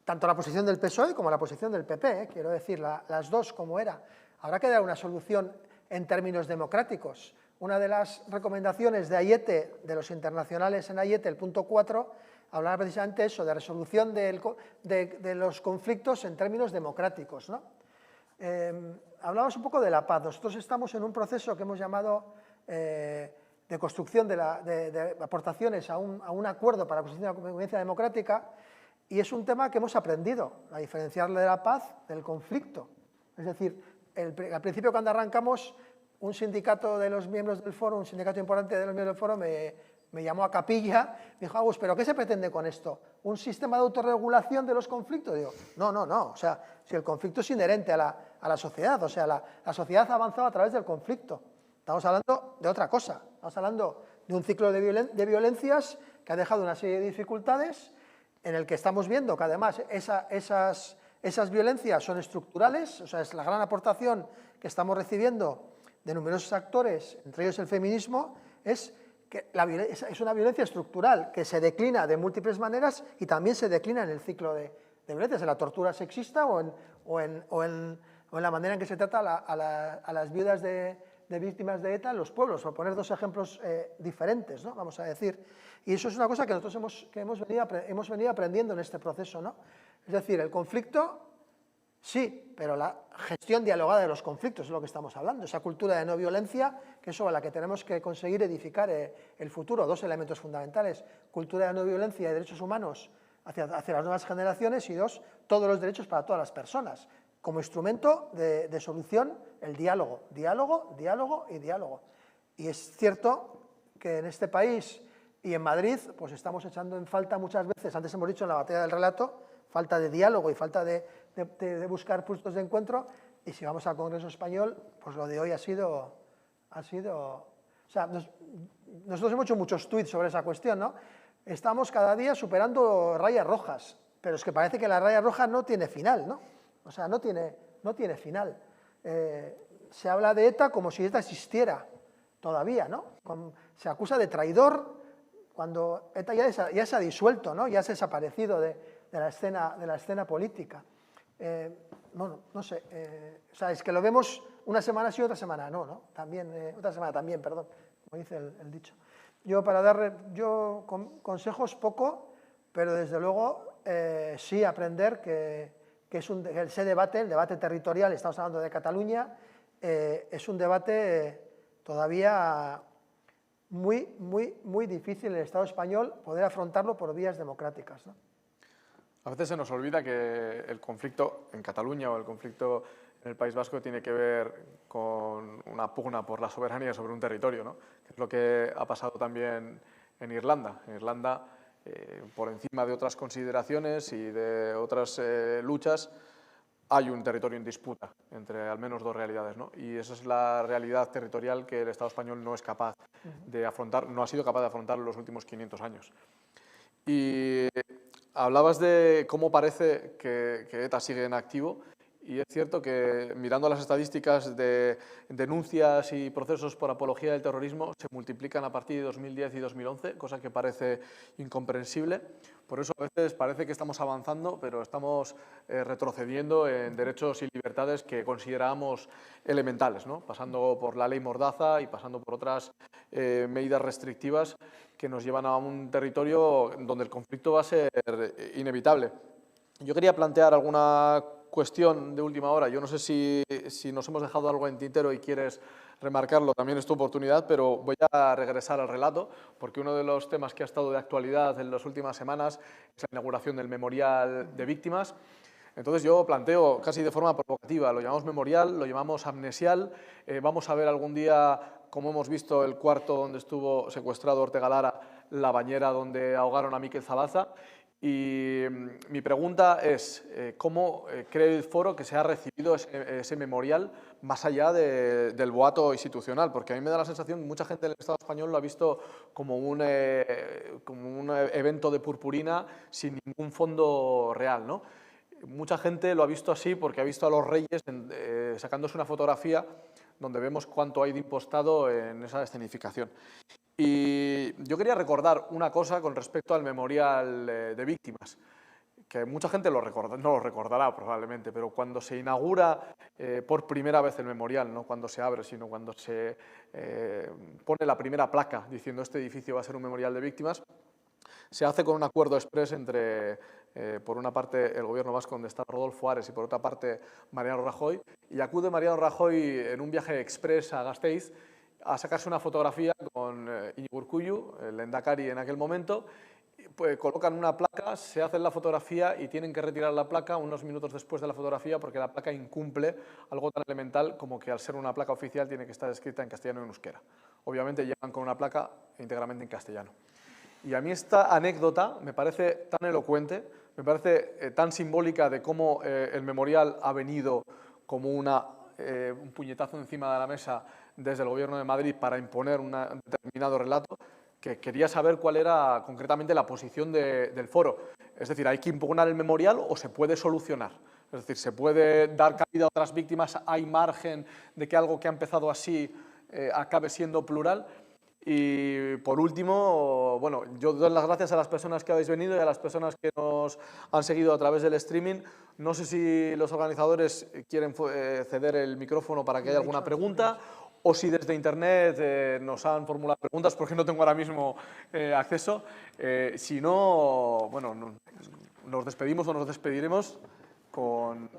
[SPEAKER 2] Tanto la posición del PSOE como la posición del PP, quiero decir, las dos como era. Habrá que dar una solución en términos democráticos. Una de las recomendaciones de Ayete, de los internacionales en Ayete, el punto 4, hablaba precisamente de eso, de resolución de los conflictos en términos democráticos, ¿no? Hablamos un poco de la paz. Nosotros estamos en un proceso que hemos llamado de construcción de aportaciones a un acuerdo para la construcción de la convivencia democrática, y es un tema que hemos aprendido a diferenciarle de la paz del conflicto. Es decir, al principio cuando arrancamos, un sindicato de los miembros del foro, un sindicato importante de los miembros del foro me llamó a capilla, me dijo, Agus, ¿pero qué se pretende con esto? ¿Un sistema de autorregulación de los conflictos? Digo, no, o sea, si el conflicto es inherente a la sociedad, o sea, la sociedad ha avanzado a través del conflicto. Estamos hablando de otra cosa, estamos hablando de un ciclo de violencias que ha dejado una serie de dificultades en el que estamos viendo que además esas violencias son estructurales, o sea, es la gran aportación que estamos recibiendo de numerosos actores, entre ellos el feminismo, es que es una violencia estructural que se declina de múltiples maneras y también se declina en el ciclo de violencias, en la tortura sexista o en la manera en que se trata a las viudas de víctimas de ETA en los pueblos, por poner dos ejemplos diferentes, ¿no? Vamos a decir. Y eso es una cosa que nosotros hemos venido aprendiendo en este proceso, ¿no? Es decir, el conflicto, sí, pero la gestión dialogada de los conflictos es lo que estamos hablando, esa cultura de no violencia, que es sobre la que tenemos que conseguir edificar el futuro. Dos elementos fundamentales, cultura de no violencia y derechos humanos hacia las nuevas generaciones, y dos, todos los derechos para todas las personas. Como instrumento de solución, el diálogo, diálogo, diálogo y diálogo. Y es cierto que en este país y en Madrid, pues estamos echando en falta muchas veces, antes hemos dicho en la batalla del relato, falta de diálogo y falta de buscar puntos de encuentro, y si vamos al Congreso Español, pues lo de hoy ha sido o sea, nosotros hemos hecho muchos tuits sobre esa cuestión, ¿no? Estamos cada día superando rayas rojas, pero es que parece que la raya roja no tiene final, ¿no? O sea, no tiene final. Se habla de ETA como si ETA existiera todavía, ¿no? Se acusa de traidor cuando ETA ya se ha disuelto, ¿no? Ya se ha desaparecido de la escena política. Bueno, no sé, o sea, es que lo vemos una semana sí, otra semana no, también, otra semana también, perdón, como dice el dicho. Yo consejos poco, pero desde luego sí aprender que ese debate, el debate territorial, estamos hablando de Cataluña, es un debate todavía muy difícil en el Estado español poder afrontarlo por vías democráticas, ¿no?
[SPEAKER 3] A veces se nos olvida que el conflicto en Cataluña o el conflicto en el País Vasco tiene que ver con una pugna por la soberanía sobre un territorio, ¿no? Que es lo que ha pasado también en Irlanda. En Irlanda, por encima de otras consideraciones y de otras luchas, hay un territorio en disputa entre al menos dos realidades, ¿no? Y esa es la realidad territorial que el Estado español no es capaz de afrontar, no ha sido capaz de afrontar en los últimos 500 años. Y hablabas de cómo parece que ETA sigue en activo, Y es cierto que mirando las estadísticas de denuncias y procesos por apología del terrorismo se multiplican a partir de 2010 y 2011, cosa que parece incomprensible. Por eso a veces parece que estamos avanzando, pero estamos retrocediendo en derechos y libertades que considerábamos elementales, ¿no? Pasando por la ley Mordaza y pasando por otras medidas restrictivas que nos llevan a un territorio donde el conflicto va a ser inevitable. Yo quería plantear alguna cuestión de última hora. Yo no sé si nos hemos dejado algo en tintero y quieres remarcarlo, también es tu oportunidad, pero voy a regresar al relato, porque uno de los temas que ha estado de actualidad en las últimas semanas es la inauguración del Memorial de Víctimas. Entonces yo planteo casi de forma provocativa, lo llamamos memorial, lo llamamos amnesial, vamos a ver algún día, como hemos visto, el cuarto donde estuvo secuestrado Ortega Lara, la bañera donde ahogaron a Miquel Zabaza. Y mi pregunta es, ¿cómo cree el foro que se ha recibido ese memorial más allá del boato institucional? Porque a mí me da la sensación que mucha gente del Estado español lo ha visto como un evento de purpurina sin ningún fondo real, ¿no? Mucha gente lo ha visto así porque ha visto a los reyes sacándose una fotografía donde vemos cuánto hay de impostado en esa escenificación. Y yo quería recordar una cosa con respecto al memorial de víctimas, que mucha gente no lo recordará probablemente, pero cuando se inaugura por primera vez el memorial, no cuando se abre, sino cuando se pone la primera placa diciendo este edificio va a ser un memorial de víctimas, se hace con un acuerdo exprés entre, por una parte, el gobierno vasco, donde está Rodolfo Ares, y por otra parte, Mariano Rajoy, y acude Mariano Rajoy en un viaje exprés a Gasteiz a sacarse una fotografía con Iñigo Urkullu, el lehendakari en aquel momento, pues colocan una placa, se hacen la fotografía y tienen que retirar la placa unos minutos después de la fotografía porque la placa incumple algo tan elemental como que al ser una placa oficial tiene que estar escrita en castellano y en euskera. Obviamente llegan con una placa íntegramente en castellano. Y a mí esta anécdota me parece tan elocuente, me parece tan simbólica de cómo el memorial ha venido como un puñetazo encima de la mesa desde el Gobierno de Madrid para imponer un determinado relato, que quería saber cuál era concretamente la posición del foro. Es decir, ¿hay que impugnar el memorial o se puede solucionar? Es decir, ¿se puede dar cabida a otras víctimas? ¿Hay margen de que algo que ha empezado así acabe siendo plural? Y por último, bueno, yo doy las gracias a las personas que habéis venido y a las personas que nos han seguido a través del streaming. No sé si los organizadores quieren ceder el micrófono para que haya alguna pregunta o si desde internet nos han formulado preguntas, porque no tengo ahora mismo acceso. Si no, bueno, nos despedimos o nos despediremos con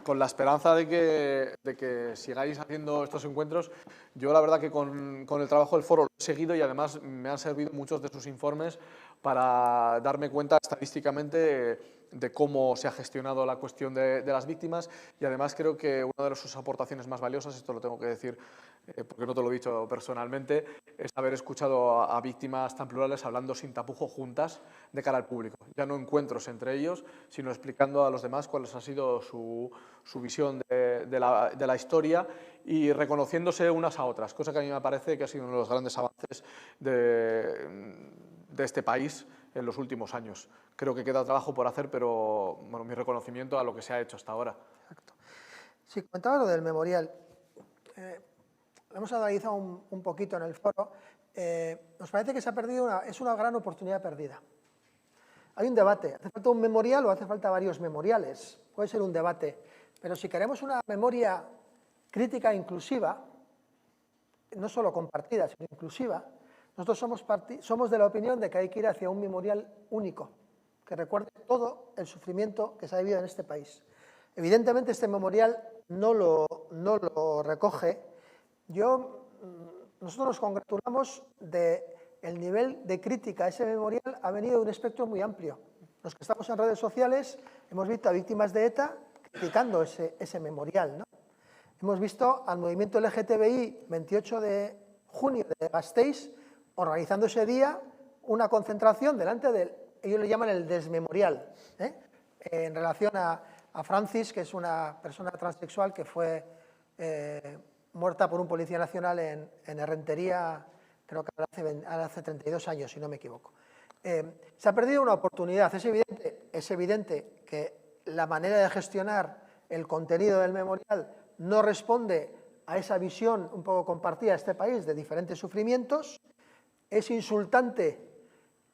[SPEAKER 3] la esperanza de que sigáis haciendo estos encuentros. Yo la verdad que con el trabajo del foro lo he seguido y además me han servido muchos de sus informes para darme cuenta estadísticamente de cómo se ha gestionado la cuestión de las víctimas y además creo que una de sus aportaciones más valiosas, esto lo tengo que decir porque no te lo he dicho personalmente, es haber escuchado a víctimas tan plurales hablando sin tapujo juntas de cara al público. Ya no encuentros entre ellos, sino explicando a los demás cuál ha sido su visión de la historia y reconociéndose unas a otras, cosa que a mí me parece que ha sido uno de los grandes avances de este país en los últimos años. Creo que queda trabajo por hacer, pero bueno, mi reconocimiento a lo que se ha hecho hasta ahora.
[SPEAKER 2] Exacto. Sí, comentaba lo del memorial. Lo hemos analizado un poquito en el foro. Nos parece que se ha perdido es una gran oportunidad perdida. Hay un debate, ¿hace falta un memorial o hace falta varios memoriales? Puede ser un debate, pero si queremos una memoria crítica e inclusiva, no solo compartida, sino inclusiva, nosotros somos de la opinión de que hay que ir hacia un memorial único, que recuerde todo el sufrimiento que se ha vivido en este país. Evidentemente este memorial no lo recoge. Nosotros nos congratulamos del nivel de crítica a ese memorial, ha venido de un espectro muy amplio. Los que estamos en redes sociales hemos visto a víctimas de ETA criticando ese memorial, ¿no? Hemos visto al movimiento LGTBI 28 de junio de Gasteiz organizando ese día una concentración delante del, ellos le llaman el desmemorial, en relación a Francis, que es una persona transexual que fue muerta por un policía nacional en Errentería, creo que hace 32 años, si no me equivoco. Se ha perdido una oportunidad. Es evidente que la manera de gestionar el contenido del memorial no responde a esa visión un poco compartida de este país de diferentes sufrimientos. Es insultante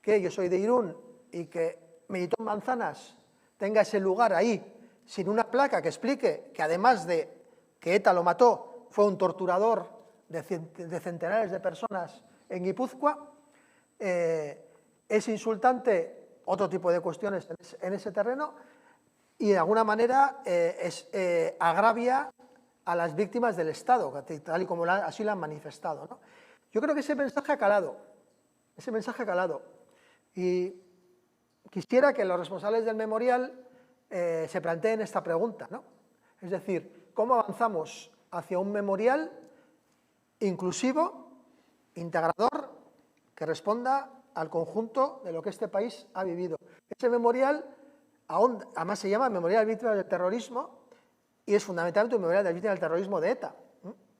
[SPEAKER 2] que yo soy de Irún y que Melitón Manzanas tenga ese lugar ahí sin una placa que explique que además de que ETA lo mató, fue un torturador de centenares de personas en Guipúzcoa. Es insultante otro tipo de cuestiones en ese terreno y de alguna manera agravia a las víctimas del Estado, tal y como así lo han manifestado, ¿no? Yo creo que ese mensaje ha calado, y quisiera que los responsables del memorial se planteen esta pregunta, ¿no? Es decir, ¿cómo avanzamos hacia un memorial inclusivo, integrador, que responda al conjunto de lo que este país ha vivido? Ese memorial, además se llama Memorial de Víctimas del Terrorismo, y es fundamentalmente un memorial de víctimas del terrorismo de ETA.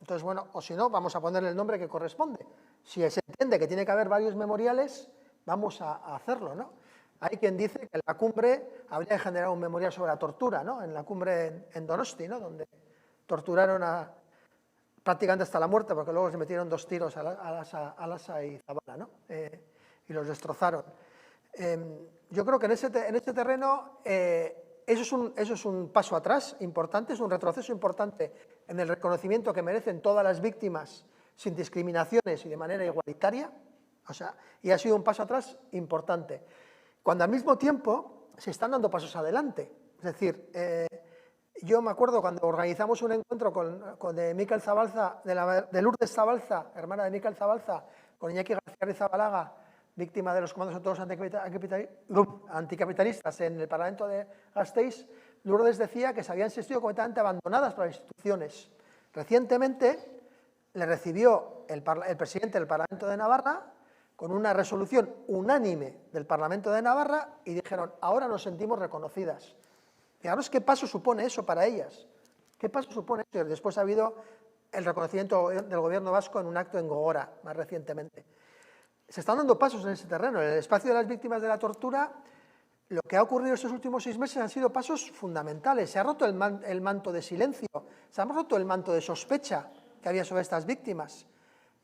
[SPEAKER 2] Entonces, bueno, o si no, vamos a ponerle el nombre que corresponde. Si se entiende que tiene que haber varios memoriales, vamos a hacerlo, ¿no? Hay quien dice que en la cumbre habría que generar un memorial sobre la tortura, ¿no? En la cumbre en Donosti, ¿no? Donde torturaron prácticamente hasta la muerte, porque luego se metieron 2 tiros a Lasa y Zabala, ¿no? Y los destrozaron. Yo creo que en este terreno eso es un paso atrás importante, es un retroceso importante en el reconocimiento que merecen todas las víctimas sin discriminaciones y de manera igualitaria, y ha sido un paso atrás importante. Cuando al mismo tiempo se están dando pasos adelante. Es decir, yo me acuerdo cuando organizamos un encuentro de Mikel Zabalza, de Lourdes Zabalza, hermana de Mikel Zabalza, con Iñaki García Rizabalaga, víctima de los comandos autónomos anticapitalistas en el Parlamento de Gasteiz. Lourdes decía que se habían sentido completamente abandonadas por las instituciones. Recientemente le recibió el presidente del Parlamento de Navarra con una resolución unánime del Parlamento de Navarra y dijeron, ahora nos sentimos reconocidas. Fijaros qué paso supone eso para ellas. ¿Qué paso supone eso? Después ha habido el reconocimiento del Gobierno vasco en un acto en Gogora, más recientemente. Se están dando pasos en ese terreno. En el espacio de las víctimas de la tortura, lo que ha ocurrido estos últimos 6 meses han sido pasos fundamentales. Se ha roto el manto de silencio, se ha roto el manto de sospecha que había sobre estas víctimas.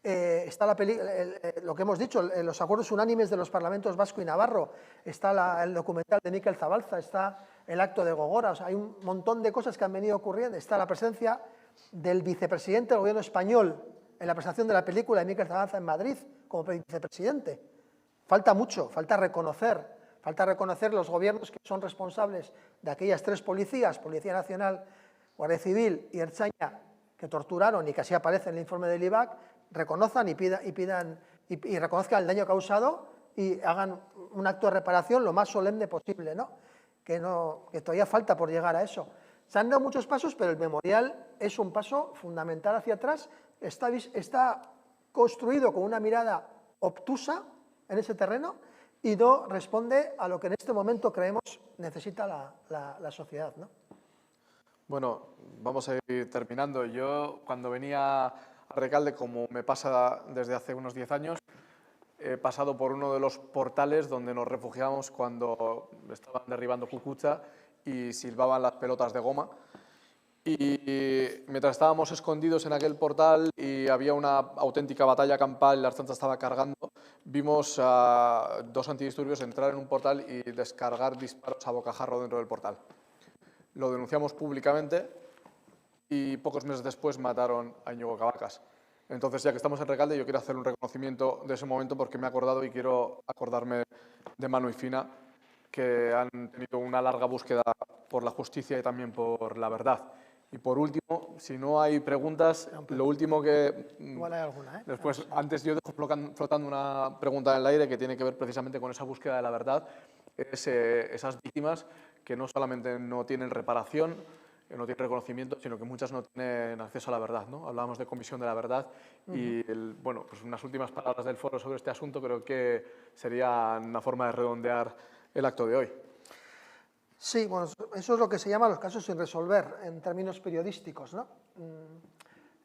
[SPEAKER 2] Está lo que hemos dicho, los acuerdos unánimes de los parlamentos vasco y navarro, está el documental de Mikel Zabalza, está el acto de Gogora, hay un montón de cosas que han venido ocurriendo, está la presencia del vicepresidente del gobierno español en la presentación de la película de Mikel Zabalza en Madrid como vicepresidente. Falta mucho, falta reconocer los gobiernos que son responsables de aquellas 3 policías, Policía Nacional, Guardia Civil y Ertzaintza, que torturaron y que así aparece en el informe del IBAC, reconozcan y reconozcan el daño causado y hagan un acto de reparación lo más solemne posible, ¿no? Que todavía falta por llegar a eso. Se han dado muchos pasos, pero el memorial es un paso fundamental hacia atrás. Está construido con una mirada obtusa en ese terreno y no responde a lo que en este momento creemos necesita la sociedad, ¿no?
[SPEAKER 3] Bueno, vamos a ir terminando. Yo, cuando venía a Recalde, como me pasa desde hace unos 10 años, he pasado por uno de los portales donde nos refugiamos cuando estaban derribando Cucucha y silbaban las pelotas de goma. Y mientras estábamos escondidos en aquel portal y había una auténtica batalla campal y la Ertzaintza estaba cargando, vimos a 2 antidisturbios entrar en un portal y descargar disparos a bocajarro dentro del portal. Lo denunciamos públicamente y pocos meses después mataron a Íñigo Cabacas. Entonces, ya que estamos en Recalde, yo quiero hacer un reconocimiento de ese momento porque me he acordado y quiero acordarme de Manu y Fina, que han tenido una larga búsqueda por la justicia y también por la verdad. Y por último, si no hay preguntas, lo último que...
[SPEAKER 2] Igual hay alguna, ¿eh?
[SPEAKER 3] Después, antes yo dejo flotando una pregunta en el aire que tiene que ver precisamente con esa búsqueda de la verdad, es esas víctimas que no solamente no tienen reparación, no tienen reconocimiento, sino que muchas no tienen acceso a la verdad, ¿no? Hablábamos de comisión de la verdad y, bueno, pues unas últimas palabras del foro sobre este asunto creo que sería una forma de redondear el acto de hoy.
[SPEAKER 2] Sí, bueno, eso es lo que se llama los casos sin resolver en términos periodísticos, ¿no?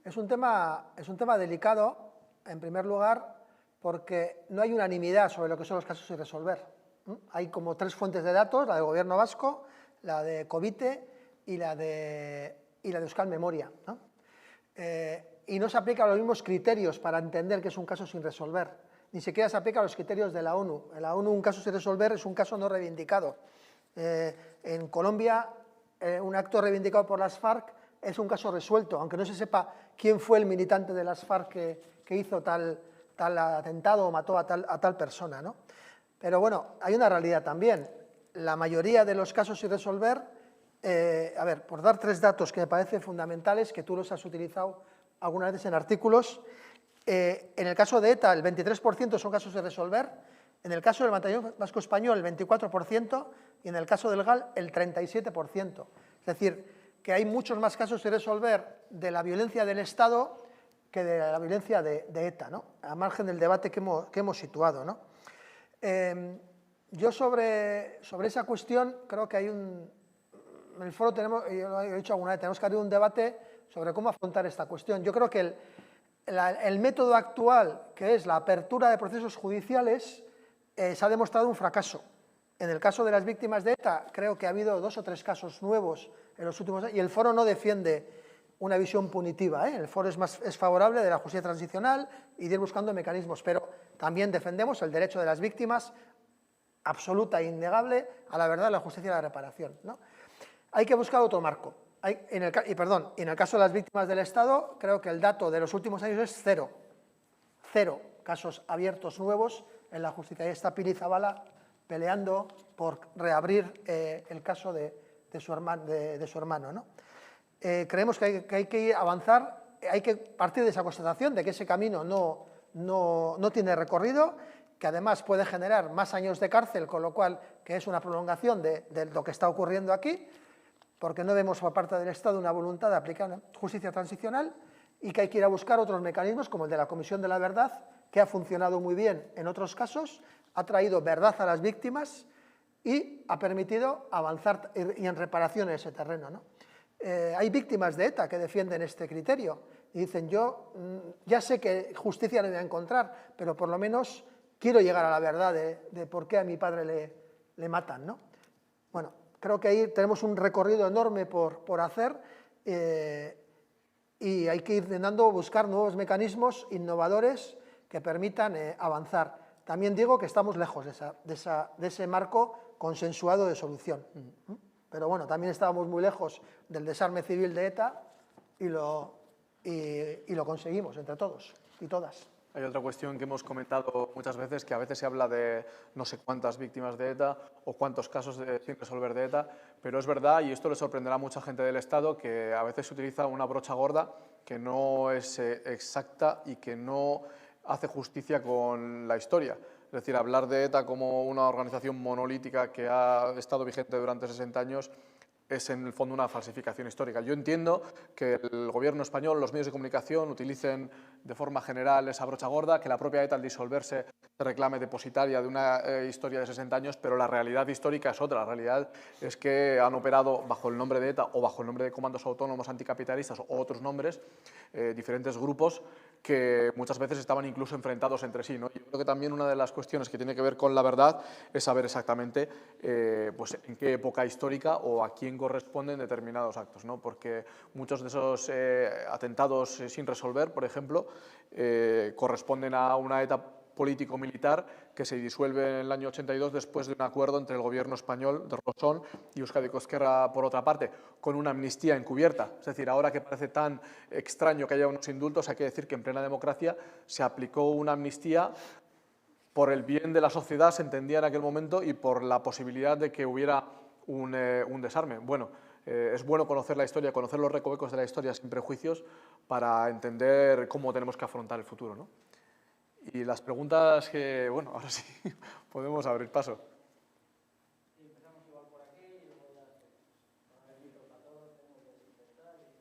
[SPEAKER 2] Es un tema delicado, en primer lugar, porque no hay unanimidad sobre lo que son los casos sin resolver. Hay como 3 fuentes de datos, la del Gobierno vasco, la de Covite y la de Euskal Memoria, ¿no? Y no se aplican los mismos criterios para entender que es un caso sin resolver. Ni siquiera se aplican los criterios de la ONU. En la ONU un caso sin resolver es un caso no reivindicado. En Colombia, un acto reivindicado por las FARC es un caso resuelto, aunque no se sepa quién fue el militante de las FARC que hizo tal atentado o mató a tal persona, ¿no? Pero bueno, hay una realidad también. La mayoría de los casos sin resolver, a ver, por dar 3 datos que me parecen fundamentales, que tú los has utilizado algunas veces en artículos, en el caso de ETA el 23% son casos sin resolver, en el caso del Batallón Vasco Español el 24% y en el caso del GAL el 37%. Es decir, que hay muchos más casos sin resolver de la violencia del Estado que de la violencia de ETA, ¿no? A margen del debate que hemos situado, ¿no? Yo sobre esa cuestión creo que hay en el foro tenemos, yo lo he dicho alguna vez, tenemos que abrir un debate sobre cómo afrontar esta cuestión. Yo creo que el método actual, que es la apertura de procesos judiciales, se ha demostrado un fracaso. En el caso de las víctimas de ETA, creo que ha habido 2 o 3 casos nuevos en los últimos años, y el foro no defiende una visión punitiva, ¿eh? El foro es favorable de la justicia transicional y de ir buscando mecanismos, pero también defendemos el derecho de las víctimas, absoluta e innegable, a la verdad, la justicia y la reparación, ¿no? Hay que buscar otro marco. En el caso de las víctimas del Estado, creo que el dato de los últimos años es 0. 0 casos abiertos nuevos en la justicia. Ahí está Pili Zabala peleando por reabrir el caso de su hermano, ¿no? Creemos que hay que avanzar, hay que partir de esa constatación de que ese camino no tiene recorrido, que además puede generar más años de cárcel, con lo cual que es una prolongación de lo que está ocurriendo aquí, porque no vemos por parte del Estado una voluntad de aplicar una justicia transicional y que hay que ir a buscar otros mecanismos como el de la Comisión de la Verdad, que ha funcionado muy bien en otros casos, ha traído verdad a las víctimas y ha permitido avanzar y en reparación en ese terreno, ¿no? Hay víctimas de ETA que defienden este criterio y dicen, yo ya sé que justicia no voy a encontrar, pero por lo menos quiero llegar a la verdad de por qué a mi padre le matan, ¿no? Bueno, creo que ahí tenemos un recorrido enorme por hacer y hay que ir intentando buscar nuevos mecanismos innovadores que permitan avanzar. También digo que estamos lejos de ese marco consensuado de solución. Pero bueno, también estábamos muy lejos del desarme civil de ETA y lo conseguimos entre todos y todas.
[SPEAKER 3] Hay otra cuestión que hemos comentado muchas veces, que a veces se habla de no sé cuántas víctimas de ETA o cuántos casos sin resolver de ETA, pero es verdad, y esto le sorprenderá a mucha gente del Estado, que a veces se utiliza una brocha gorda que no es exacta y que no hace justicia con la historia. Es decir, hablar de ETA como una organización monolítica que ha estado vigente durante 60 años es en el fondo una falsificación histórica. Yo entiendo que el gobierno español, los medios de comunicación utilicen de forma general esa brocha gorda, que la propia ETA al disolverse se reclame depositaria de una historia de 60 años, pero la realidad histórica es otra. La realidad es que han operado bajo el nombre de ETA o bajo el nombre de Comandos Autónomos Anticapitalistas o otros nombres, diferentes grupos que muchas veces estaban incluso enfrentados entre sí, ¿no? Yo creo que también una de las cuestiones que tiene que ver con la verdad es saber exactamente pues en qué época histórica o a quién corresponden determinados actos, ¿no? Porque muchos de esos atentados sin resolver, por ejemplo, corresponden a una ETA político-militar que se disuelve en el año 82 después de un acuerdo entre el gobierno español de Rosón y Euskadiko Ezkerra por otra parte, con una amnistía encubierta. Es decir, ahora que parece tan extraño que haya unos indultos, hay que decir que en plena democracia se aplicó una amnistía por el bien de la sociedad, se entendía en aquel momento, y por la posibilidad de que hubiera un desarme. Bueno, es bueno conocer la historia, conocer los recovecos de la historia sin prejuicios para entender cómo tenemos que afrontar el futuro, ¿no? Y las preguntas que, bueno, ahora sí, podemos abrir paso.
[SPEAKER 4] Empezamos igual por aquí y luego ya para el micro para todos, tenemos que desinfectar y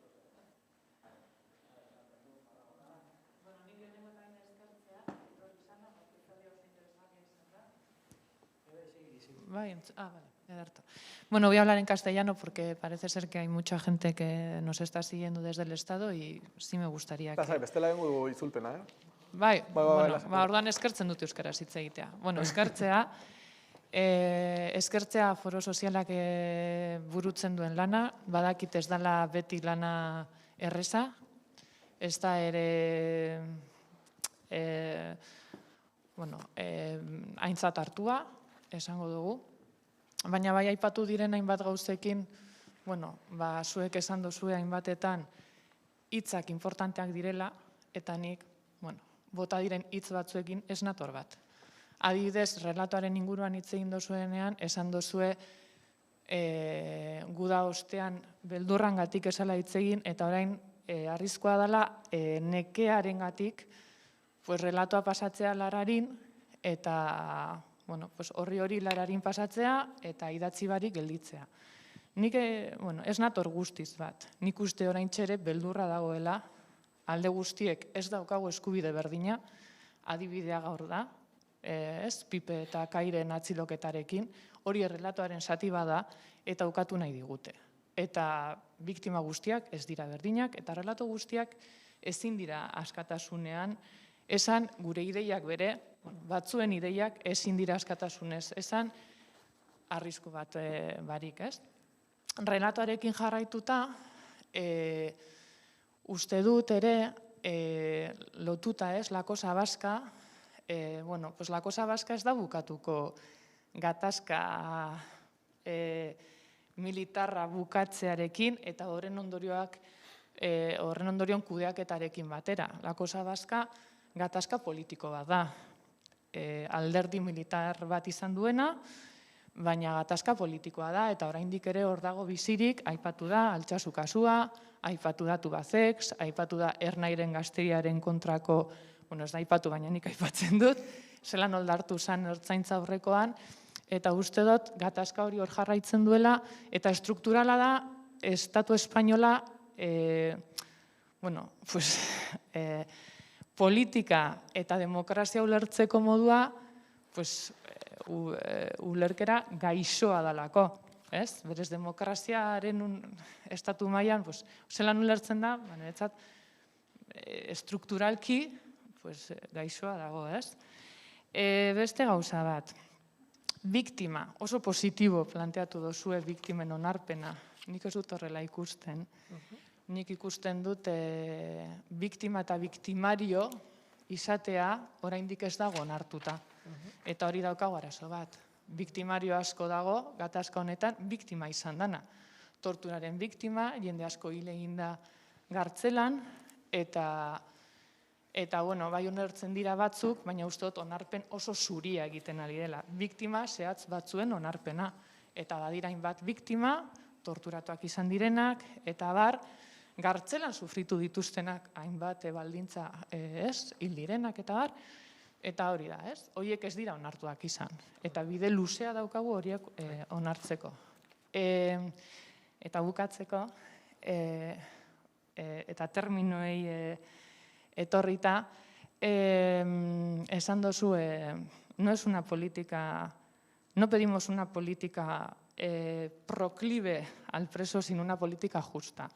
[SPEAKER 4] cosas demás.
[SPEAKER 1] Bueno, nik lehenengo eta eskertzea, improvisando, bakoitzari oso interesgarria izan da. Vale, ederto. Bueno, voy a hablar en castellano porque parece ser que hay mucha gente que nos está siguiendo desde el Estado y sí me gustaría que...
[SPEAKER 3] Bestela egingo itzulpena,
[SPEAKER 1] Bai, bueno, orduan eskertzen dut euskaraz hitz egitea. Bueno, eskertzea, Eskertzea foro sozialak burutzen duen lana, badakit ez dela beti lana erreza, ez da ere aintzat hartua, esango dugu. Baina bai aipatu diren hainbat gauzekin, zuek esan duzue hainbatetan hitzak importanteak direla, eta nik, bota diren hitz batzuekin ez nator bat. Adibidez, relatoaren inguruan hitz egin dozuenean, esan dozue guda ostean beldurrangatik esala hitz egin, eta orain arrizkoa dela nekearengatik relatoa pasatzea lararin, eta hori lararin pasatzea, eta idatzi barik gelditzea. Nik ez nator guztiz bat, nik uste orain txere beldurra dagoela, alde guztiek ez daukago eskubide berdina, adibidea gaur da, Pipe eta Kairen atziloketarekin, hori errelatoaren zati bada eta ukatu nahi digute. Eta biktima guztiak ez dira berdinak, eta relato guztiak ezin dira askatasunean, esan gure ideiak bere, batzuen ideiak ezin dira askatasunez, esan arrisku bat barik, ez? Relatoarekin jarraituta, uste dut ere, lotuta ez, La Cosa Vasca, La Cosa Vasca ez da bukatuko gatazka militarra bukatzearekin eta horren ondorion kudeaketarekin batera. La Cosa Vasca gatazka politiko bat da. Alderdi militar bat izan duena, baina gatazka politikoa da, eta oraindik ere hor dago bizirik, aipatu da Altsasu kasua, aipatu da Tubacex, aipatu da Ernairen Gazteriaren kontrako, ez da aipatu, baina nik aipatzen dut, zelan oldartu zen ertzaintza aurrekoan, eta uste dut gatazka hori hor jarraitzen duela, eta estrukturala da, Estatu Espainola, politika eta demokrazia ulertzeko modua, ulerkera gaixoa dalako. Berez, demokraziaren estatu mailan, zelan ulertzen da, niretzat, estrukturalki, gaixoa dago, ez? Beste gauza bat, biktima, oso positibo planteatu dozue biktimen onarpena, nik ez dut horrela ikusten. Nik ikusten dut biktima eta biktimario izatea oraindik ez dago onartuta. Eta hori daukago arazo bat. Biktimario asko dago, gatazka honetan, biktima izan dana. Torturaren biktima, jende asko hil egin da gartzelan, eta bai onertzen dira batzuk, baina uste dut onarpen oso zuria egiten ari dela. Biktima zehatz batzuen onarpena. Eta badira hainbat biktima, torturatuak izan direnak, eta gartzelan sufritu dituztenak hainbat baldintza hil direnak, eta hori da, ez? Horiek ez dira onartuak izan. Eta bide luzea daukagu horiek onartzeko. Eta bukatzeko, eta terminoei etorrita, esan dozu, no pedimos una política proclive al preso, sino una política justa.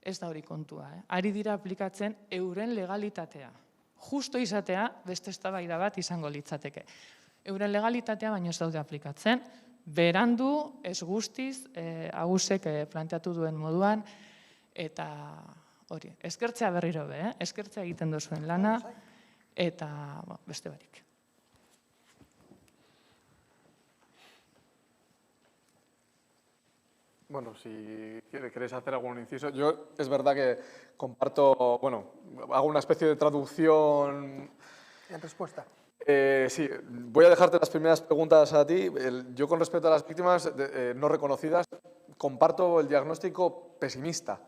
[SPEAKER 1] Ez da hori kontua. Ari dira aplikatzen euren legalitatea. Justo izatea, beste eztabaida bat izango litzateke. Euren legalitatea baino ez daude aplikatzen, berandu, ez guztiz, Agusek planteatu duen moduan, eta hori, eskertzea berriro be, eskertzea egiten duzuen lana, eta beste barik.
[SPEAKER 3] Bueno, si queréis hacer algún inciso. Yo es verdad que comparto, hago una especie de traducción.
[SPEAKER 2] En respuesta.
[SPEAKER 3] Sí, voy a dejarte las primeras preguntas a ti. Yo con respecto a las víctimas no reconocidas, comparto el diagnóstico pesimista.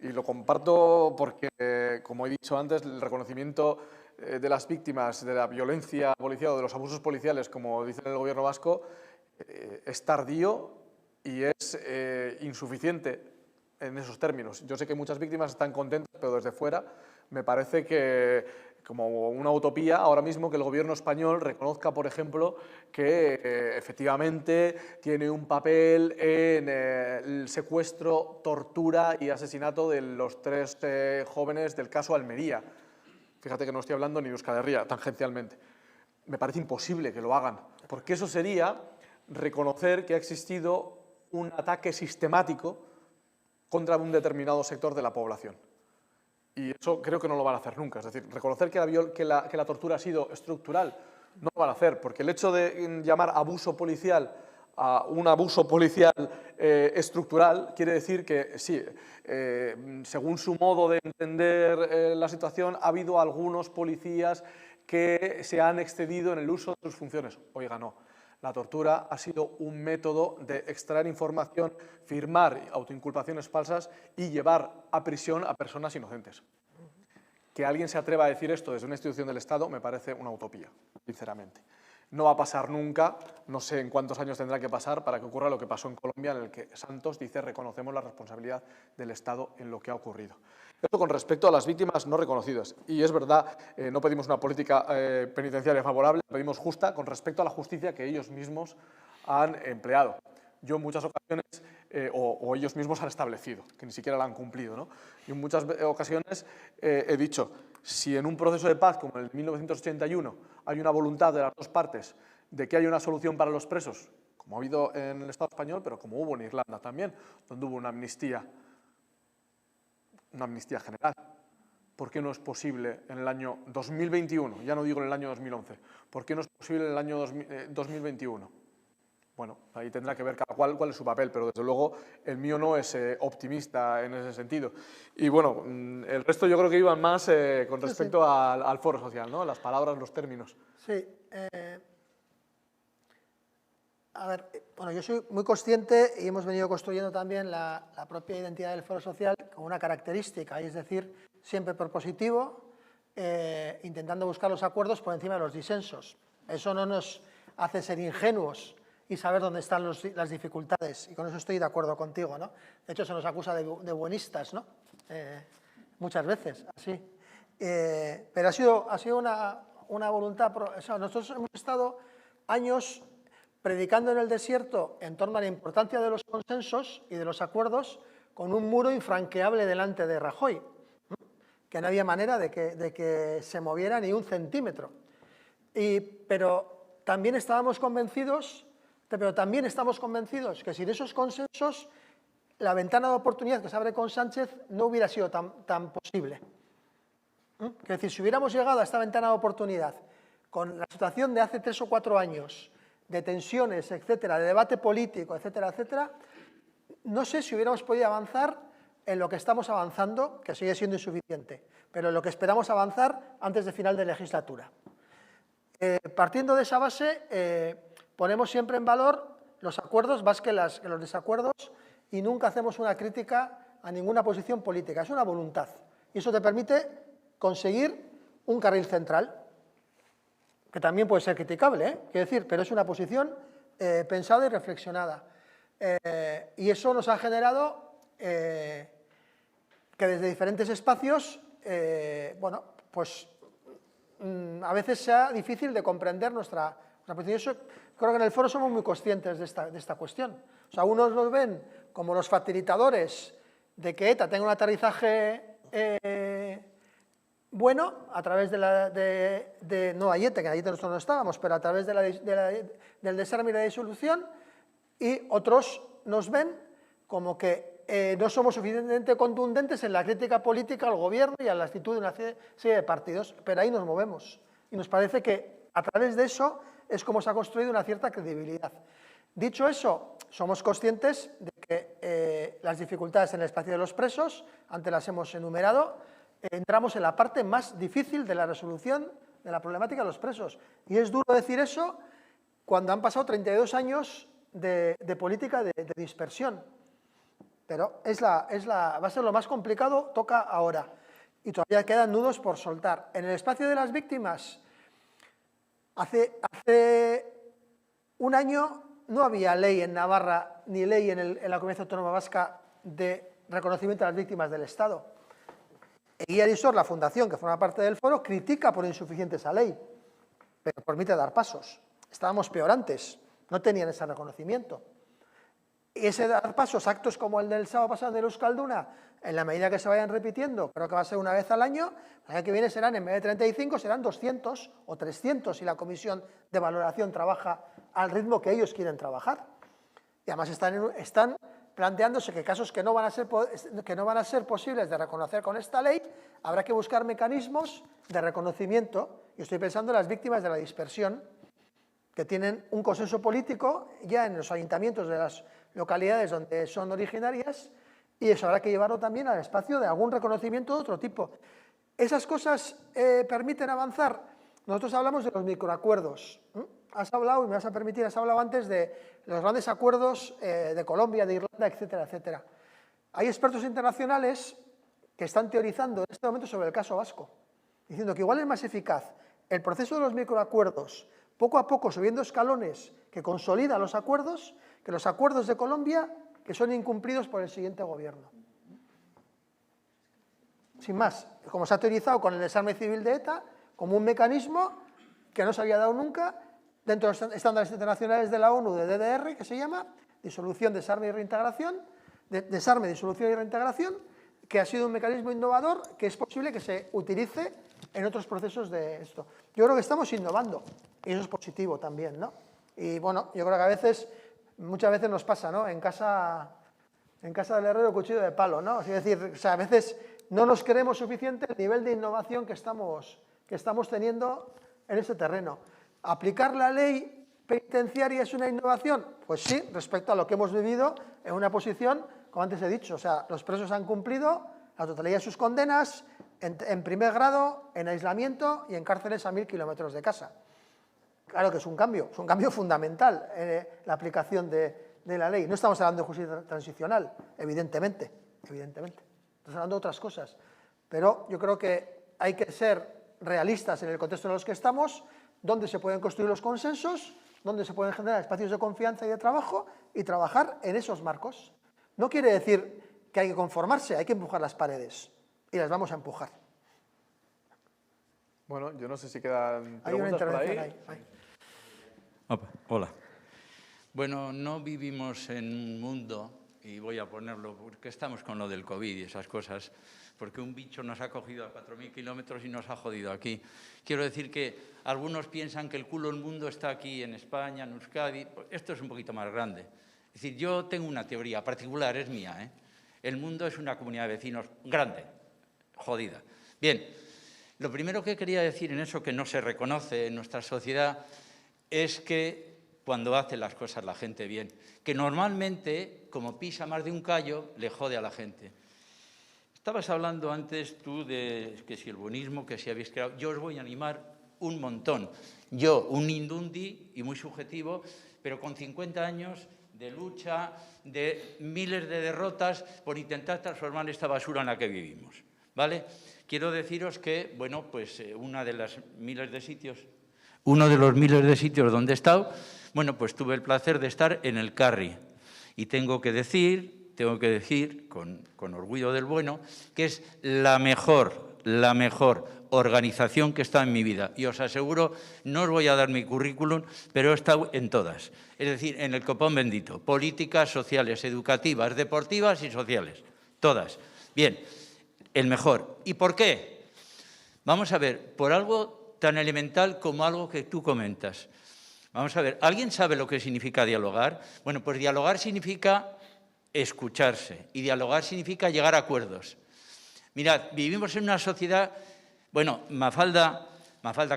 [SPEAKER 3] Y lo comparto porque, como he dicho antes, el reconocimiento de las víctimas de la violencia policial o de los abusos policiales, como dice el gobierno vasco, es tardío y es insuficiente en esos términos. Yo sé que muchas víctimas están contentas, pero desde fuera me parece que, como una utopía, ahora mismo que el gobierno español reconozca, por ejemplo, que efectivamente tiene un papel en el secuestro, tortura y asesinato de los 3 jóvenes del caso Almería. Fíjate que no estoy hablando ni de Euskal Herria, tangencialmente. Me parece imposible que lo hagan, porque eso sería reconocer que ha existido un ataque sistemático contra un determinado sector de la población. Y eso creo que no lo van a hacer nunca. Es decir, reconocer que la tortura ha sido estructural no lo van a hacer, porque el hecho de llamar abuso policial a un abuso policial estructural quiere decir que sí, según su modo de entender la situación, ha habido algunos policías que se han excedido en el uso de sus funciones. Oiga, no. La tortura ha sido un método de extraer información, firmar autoinculpaciones falsas y llevar a prisión a personas inocentes. Que alguien se atreva a decir esto desde una institución del Estado me parece una utopía, sinceramente. No va a pasar nunca, no sé en cuántos años tendrá que pasar para que ocurra lo que pasó en Colombia, en el que Santos dice reconocemos la responsabilidad del Estado en lo que ha ocurrido. Esto con respecto a las víctimas no reconocidas. Y es verdad, no pedimos una política penitenciaria favorable, pedimos justa con respecto a la justicia que ellos mismos han empleado. Yo en muchas ocasiones, o ellos mismos han establecido, que ni siquiera la han cumplido, ¿no? Y en muchas ocasiones he dicho, si en un proceso de paz como en el 1981 hay una voluntad de las dos partes de que haya una solución para los presos, como ha habido en el Estado español, pero como hubo en Irlanda también, donde hubo una amnistía general. ¿Por qué no es posible en el año 2021? Ya no digo en el año 2011. ¿Por qué no es posible en el año 2021? Bueno, ahí tendrá que ver cada cual es su papel, pero desde luego el mío no es optimista en ese sentido. Y bueno, el resto yo creo que iban más con respecto al foro social, ¿no? Las palabras, los términos.
[SPEAKER 2] Sí. A ver, bueno, yo soy muy consciente y hemos venido construyendo también la propia identidad del foro social con una característica, y es decir, siempre propositivo, intentando buscar los acuerdos por encima de los disensos. Eso no nos hace ser ingenuos y saber dónde están las dificultades, y con eso estoy de acuerdo contigo, ¿no? De hecho, se nos acusa de buenistas, ¿no? Muchas veces, así. Pero ha sido una voluntad. O sea, nosotros hemos estado años predicando en el desierto en torno a la importancia de los consensos y de los acuerdos, con un muro infranqueable delante de Rajoy, ¿no? Que no había manera de que se moviera ni un centímetro. Pero también estamos convencidos que sin esos consensos la ventana de oportunidad que se abre con Sánchez no hubiera sido tan posible. Es decir, si hubiéramos llegado a esta ventana de oportunidad con la situación de hace 3 o 4 años, de tensiones, etcétera, de debate político, etcétera, etcétera, no sé si hubiéramos podido avanzar en lo que estamos avanzando, que sigue siendo insuficiente, pero en lo que esperamos avanzar antes de final de legislatura. Partiendo de esa base, ponemos siempre en valor los acuerdos más que los desacuerdos, y nunca hacemos una crítica a ninguna posición política. Es una voluntad, y eso te permite conseguir un carril central, que también puede ser criticable, quiero decir, pero es una posición pensada y reflexionada. Y eso nos ha generado que desde diferentes espacios, bueno, pues a veces sea difícil de comprender nuestra posición. Eso, creo que en el foro somos muy conscientes de esta cuestión. O sea, unos nos ven como los facilitadores de que ETA tenga un aterrizaje bueno, a través no Ayete, que en Ayete nosotros no estábamos, pero a través del desarme y la disolución, y otros nos ven como que no somos suficientemente contundentes en la crítica política al gobierno y a la actitud de una serie de partidos, pero ahí nos movemos. Y nos parece que a través de eso es como se ha construido una cierta credibilidad. Dicho eso, somos conscientes de que las dificultades en el espacio de los presos, antes las hemos enumerado, entramos en la parte más difícil de la resolución de la problemática de los presos. Y es duro decir eso cuando han pasado 32 años de política de dispersión. Pero va a ser lo más complicado, toca ahora. Y todavía quedan nudos por soltar. En el espacio de las víctimas, hace un año no había ley en Navarra ni ley en la Comunidad Autónoma Vasca de reconocimiento a las víctimas del Estado. Eguía Erisor, la fundación que forma parte del foro, critica por insuficiente esa ley, pero permite dar pasos. Estábamos peor antes, no tenían ese reconocimiento. Y ese dar pasos, actos como el del sábado pasado de Euskalduna, en la medida que se vayan repitiendo, creo que va a ser una vez al año, el año que viene serán, en vez de 35, serán 200 o 300 si la comisión de valoración trabaja al ritmo que ellos quieren trabajar. Y además están planteándose que casos que no van a ser posibles de reconocer con esta ley, habrá que buscar mecanismos de reconocimiento. Yo estoy pensando en las víctimas de la dispersión, que tienen un consenso político ya en los ayuntamientos de las localidades donde son originarias, y eso habrá que llevarlo también al espacio de algún reconocimiento de otro tipo. ¿Esas cosas permiten avanzar? Nosotros hablamos de los microacuerdos. Has hablado, y me vas a permitir, has hablado antes de los grandes acuerdos de Colombia, de Irlanda, etcétera, etcétera. Hay expertos internacionales que están teorizando en este momento sobre el caso vasco, diciendo que igual es más eficaz el proceso de los microacuerdos, poco a poco subiendo escalones que consolidan los acuerdos, que los acuerdos de Colombia que son incumplidos por el siguiente gobierno. Sin más, como se ha teorizado con el desarme civil de ETA, como un mecanismo que no se había dado nunca dentro de los estándares internacionales de la ONU, de DDR, que se llama disolución, desarme y reintegración, desarme, disolución y reintegración, que ha sido un mecanismo innovador que es posible que se utilice en otros procesos de esto. Yo creo que estamos innovando, y eso es positivo también, ¿no? Y bueno, yo creo que muchas veces nos pasa, ¿no? En casa del herrero, cuchillo de palo, ¿no? Es decir, o sea, a veces no nos creemos suficiente el nivel de innovación que estamos teniendo en este terreno. ¿Aplicar la ley penitenciaria es una innovación? Pues sí, respecto a lo que hemos vivido en una posición, como antes he dicho, o sea, los presos han cumplido la totalidad de sus condenas en primer grado, en aislamiento y en cárceles a 1000 kilómetros de casa. Claro que es un cambio fundamental la aplicación de la ley. No estamos hablando de justicia transicional, evidentemente. Estamos hablando de otras cosas. Pero yo creo que hay que ser realistas en el contexto en los que estamos, donde se pueden construir los consensos, donde se pueden generar espacios de confianza y de trabajo, y trabajar en esos marcos. No quiere decir que hay que conformarse, hay que empujar las paredes, y las vamos a empujar.
[SPEAKER 3] Bueno, yo no sé si quedan
[SPEAKER 2] Hay una
[SPEAKER 3] preguntas por
[SPEAKER 2] intervención
[SPEAKER 3] ahí.
[SPEAKER 2] ahí.
[SPEAKER 5] Opa, hola. Bueno, no vivimos en un mundo, y voy a ponerlo porque estamos con lo del COVID y esas cosas, porque un bicho nos ha cogido a 4000 kilómetros y nos ha jodido aquí. Quiero decir que algunos piensan que el culo del mundo está aquí en España, en Euskadi. Esto es un poquito más grande. Es decir, yo tengo una teoría particular, es mía, ¿eh? El mundo es una comunidad de vecinos grande, jodida. Bien, lo primero que quería decir en eso que no se reconoce en nuestra sociedad es que cuando hace las cosas la gente bien, que normalmente, como pisa más de un callo, le jode a la gente. Estabas hablando antes tú de que si el buenismo, que si habéis creado. Yo os voy a animar un montón. Yo, un indundi y muy subjetivo, pero con 50 años de lucha, de miles de derrotas por intentar transformar esta basura en la que vivimos, ¿vale? Quiero deciros que, bueno, pues uno de los miles de sitios donde he estado, bueno, pues tuve el placer de estar en el Carri. Y tengo que decir con orgullo del bueno, que es la mejor organización que está en mi vida. Y os aseguro, no os voy a dar mi currículum, pero he estado en todas. Es decir, en el copón bendito, políticas sociales, educativas, deportivas y sociales, todas. Bien, el mejor. ¿Y por qué? Vamos a ver, por algo tan elemental como algo que tú comentas. Vamos a ver, ¿alguien sabe lo que significa dialogar? Bueno, pues dialogar significa escucharse y dialogar significa llegar a acuerdos. Mirad, vivimos en una sociedad, bueno, Mafalda,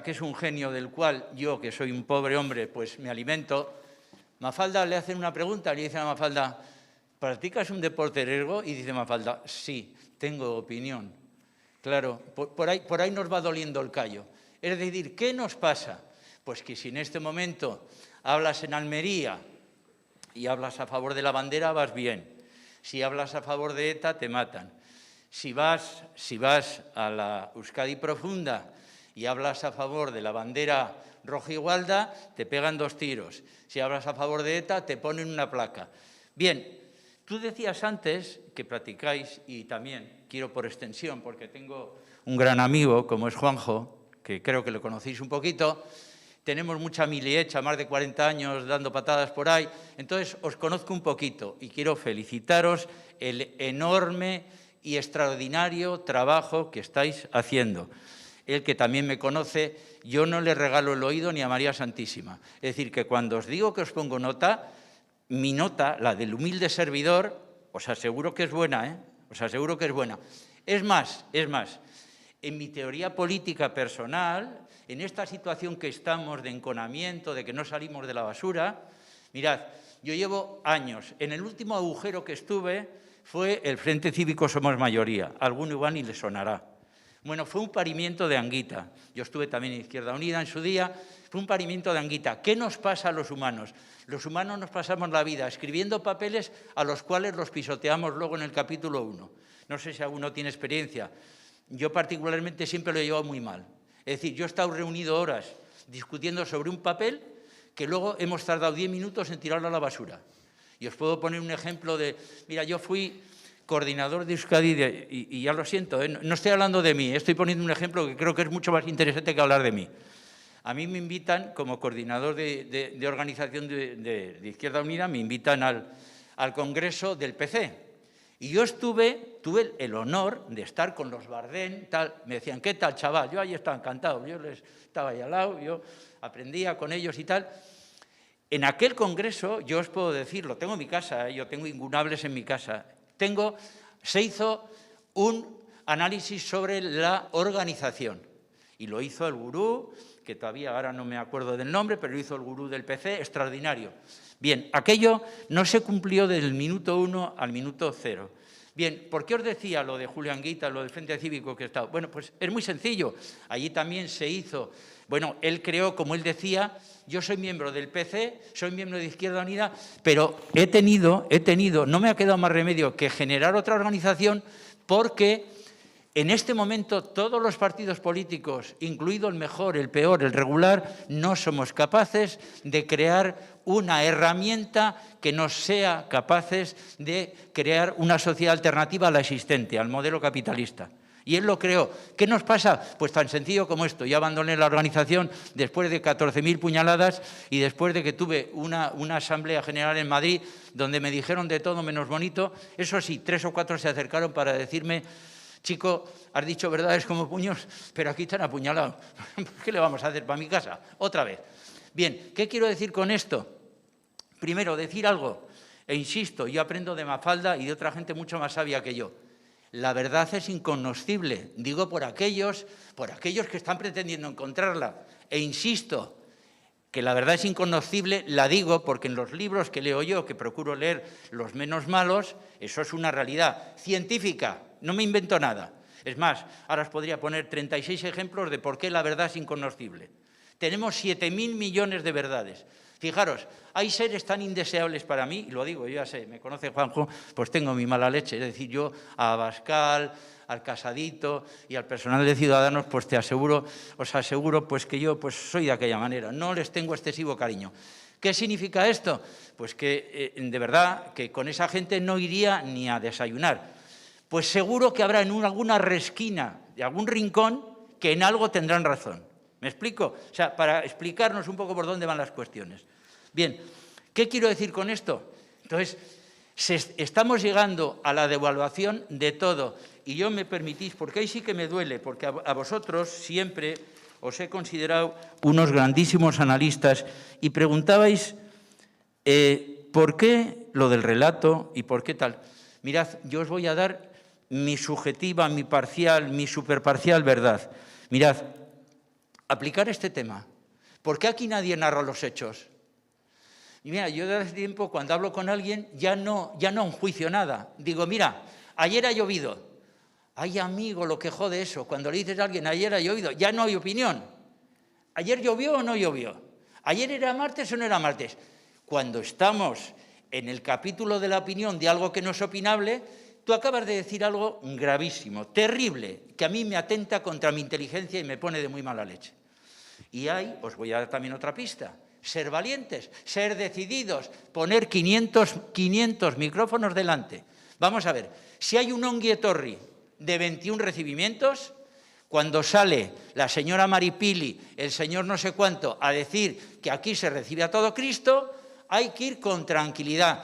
[SPEAKER 5] que es un genio del cual yo, que soy un pobre hombre, pues me alimento. Mafalda le hacen una pregunta, le dicen a Mafalda, ¿practicas un deporte riesgo? Y dice Mafalda, sí, tengo opinión. Claro, por ahí nos va doliendo el callo. Es decir, ¿qué nos pasa? Pues que si en este momento hablas en Almería y hablas a favor de la bandera, vas bien. Si hablas a favor de ETA, te matan. Si vas a la Euskadi profunda y hablas a favor de la bandera rojigualda, te pegan 2 tiros. Si hablas a favor de ETA, te ponen una placa. Bien, tú decías antes que practicáis, y también quiero por extensión, porque tengo un gran amigo como es Juanjo, que creo que lo conocéis un poquito, tenemos mucha mili hecha, más de 40 años dando patadas por ahí, entonces os conozco un poquito y quiero felicitaros el enorme y extraordinario trabajo que estáis haciendo. El que también me conoce, yo no le regalo el oído ni a María Santísima. Es decir, que cuando os digo que os pongo nota, mi nota, la del humilde servidor, os aseguro que es buena, ¿eh? Os aseguro que es buena. Es más, en mi teoría política personal, en esta situación que estamos de enconamiento, de que no salimos de la basura, mirad, yo llevo años, en el último agujero que estuve fue el Frente Cívico Somos Mayoría, alguno igual ni le sonará. Bueno, fue un parimiento de Anguita. Yo estuve también en Izquierda Unida en su día. Fue un parimiento de Anguita. ¿Qué nos pasa a los humanos? Los humanos nos pasamos la vida escribiendo papeles a los cuales los pisoteamos luego en el capítulo 1. No sé si alguno tiene experiencia. Yo particularmente siempre lo he llevado muy mal. Es decir, yo he estado reunido horas discutiendo sobre un papel que luego hemos tardado 10 minutos en tirarlo a la basura. Y os puedo poner un ejemplo de... Mira, yo fui coordinador de Euskadi, y ya lo siento, no estoy hablando de mí, estoy poniendo un ejemplo que creo que es mucho más interesante que hablar de mí. A mí me invitan, como coordinador de organización de Izquierda Unida, me invitan al Congreso del PC. Y yo tuve el honor de estar con los Bardén, tal. Me decían, ¿qué tal, chaval? Yo ahí estaba encantado, yo les estaba ahí al lado, yo aprendía con ellos y tal. En aquel congreso, yo os puedo decir, lo tengo en mi casa, yo tengo ingunables en mi casa, se hizo un análisis sobre la organización. Y lo hizo el gurú, que todavía ahora no me acuerdo del nombre, pero lo hizo el gurú del PC, extraordinario. Bien, aquello no se cumplió del minuto 1 al minuto 0. Bien, ¿por qué os decía lo de Julio Anguita, lo del Frente Cívico que he estado? Bueno, pues es muy sencillo. Allí también se hizo, bueno, él creó, como él decía, yo soy miembro del PC, soy miembro de Izquierda Unida, pero he tenido, no me ha quedado más remedio que generar otra organización porque en este momento todos los partidos políticos, incluido el mejor, el peor, el regular, no somos capaces de crear una herramienta que nos sea capaces de crear una sociedad alternativa a la existente, al modelo capitalista. Y él lo creó. ¿Qué nos pasa? Pues tan sencillo como esto. Yo abandoné la organización después de 14.000 puñaladas y después de que tuve una asamblea general en Madrid donde me dijeron de todo menos bonito. Eso sí, 3 o 4 se acercaron para decirme, chico, has dicho verdades como puños, pero aquí te han apuñalado. ¿Qué le vamos a hacer para mi casa? Otra vez. Bien, ¿qué quiero decir con esto? Primero, decir algo, e insisto, yo aprendo de Mafalda y de otra gente mucho más sabia que yo. La verdad es incognoscible, digo por aquellos que están pretendiendo encontrarla. E insisto, que la verdad es incognoscible, la digo porque en los libros que leo yo, que procuro leer los menos malos, eso es una realidad científica, no me invento nada. Es más, ahora os podría poner 36 ejemplos de por qué la verdad es incognoscible. Tenemos 7.000 millones de verdades. Fijaros, hay seres tan indeseables para mí, y lo digo, yo ya sé, me conoce Juanjo, pues tengo mi mala leche. Es decir, yo a Abascal, al Casadito y al personal de Ciudadanos, pues os aseguro pues que yo pues soy de aquella manera, no les tengo excesivo cariño. ¿Qué significa esto? Pues que de verdad que con esa gente no iría ni a desayunar. Pues seguro que habrá en alguna resquina de algún rincón que en algo tendrán razón. ¿Me explico? O sea, para explicarnos un poco por dónde van las cuestiones. Bien, ¿qué quiero decir con esto? Entonces, estamos llegando a la devaluación de todo. Y yo me permitís, porque ahí sí que me duele, porque a vosotros siempre os he considerado unos grandísimos analistas y preguntabais ¿por qué lo del relato y por qué tal? Mirad, yo os voy a dar mi subjetiva, mi parcial, mi superparcial verdad. Mirad, aplicar este tema. ¿Por qué aquí nadie narra los hechos? Y mira, yo de hace tiempo cuando hablo con alguien ya no enjuicio nada. Digo, mira, ayer ha llovido. Ay, amigo, lo que jode eso. Cuando le dices a alguien, ayer ha llovido, ya no hay opinión. ¿Ayer llovió o no llovió? ¿Ayer era martes o no era martes? Cuando estamos en el capítulo de la opinión de algo que no es opinable, tú acabas de decir algo gravísimo, terrible, que a mí me atenta contra mi inteligencia y me pone de muy mala leche. Y ahí os voy a dar también otra pista. Ser valientes, ser decididos, poner 500 micrófonos delante. Vamos a ver, si hay un Ongi Etorri de 21 recibimientos, Cuando sale la señora Maripili, el señor no sé cuánto, a decir que aquí se recibe a todo Cristo, hay que ir con tranquilidad.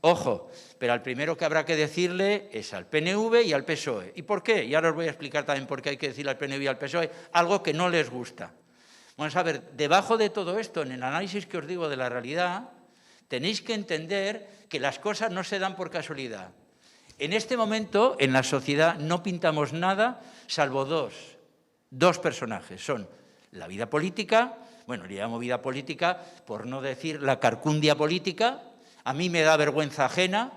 [SPEAKER 5] Ojo, pero al primero que habrá que decirle es al PNV y al PSOE. ¿Y por qué? Y ahora os voy a explicar también por qué hay que decirle al PNV y al PSOE algo que no les gusta. Vamos a ver, debajo de todo esto, en el análisis que os digo de la realidad, tenéis que entender que las cosas no se dan por casualidad. En este momento, en la sociedad, no pintamos nada salvo dos personajes. Son la vida política, bueno, le llamo vida política por no decir la carcundia política. A mí me da vergüenza ajena.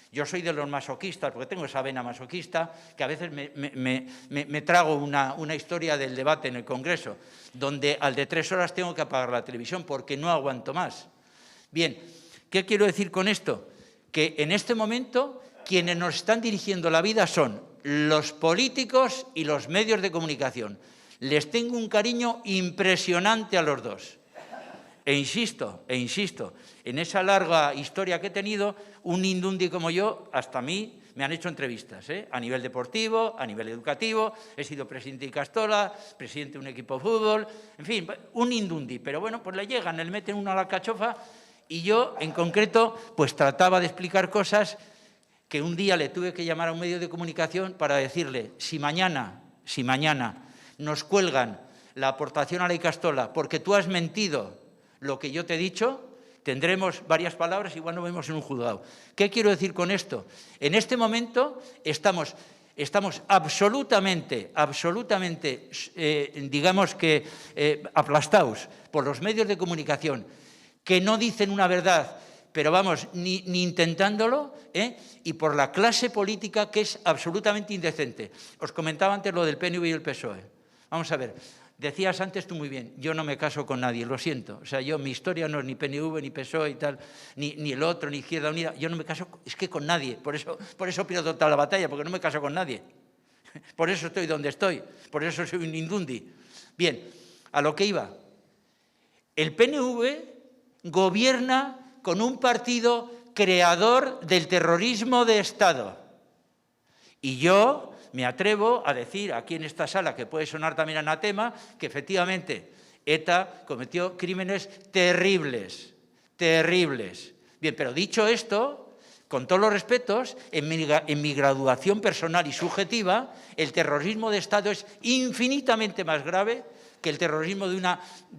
[SPEAKER 5] Yo soy de los masoquistas, porque tengo esa vena masoquista, que a veces me trago una historia del debate en el Congreso, donde al de 3 horas tengo que apagar la televisión porque no aguanto más. Bien, ¿qué quiero decir con esto? Que en este momento quienes nos están dirigiendo la vida son los políticos y los medios de comunicación. Les tengo un cariño impresionante a los dos. E insisto, en esa larga historia que he tenido, un indundi como yo, hasta a mí, me han hecho entrevistas, a nivel deportivo, a nivel educativo, he sido presidente de Icastola, presidente de un equipo de fútbol, en fin, un indundi, pero bueno, pues le llegan, le meten uno a la cachofa y yo, en concreto, pues trataba de explicar cosas que un día le tuve que llamar a un medio de comunicación para decirle, si mañana nos cuelgan la aportación a la Icastola porque tú has mentido lo que yo te he dicho, tendremos varias palabras, igual nos vemos en un juzgado. ¿Qué quiero decir con esto? En este momento estamos absolutamente, digamos que aplastados por los medios de comunicación que no dicen una verdad, pero vamos, ni intentándolo, y por la clase política que es absolutamente indecente. Os comentaba antes lo del PNV y el PSOE. Vamos a ver. Decías antes tú muy bien, yo no me caso con nadie, lo siento. O sea, mi historia no es ni PNV, ni PSOE y tal, ni el otro, ni Izquierda Unida. Yo no me caso, es que con nadie. Por eso pierdo toda la batalla, porque no me caso con nadie. Por eso estoy donde estoy, por eso soy un indundi. Bien, a lo que iba. El PNV gobierna con un partido creador del terrorismo de Estado. Y yo me atrevo a decir aquí en esta sala, que puede sonar también anatema, que efectivamente ETA cometió crímenes terribles. Bien, pero dicho esto, con todos los respetos, en mi graduación personal y subjetiva, el terrorismo de Estado es infinitamente más grave que el terrorismo de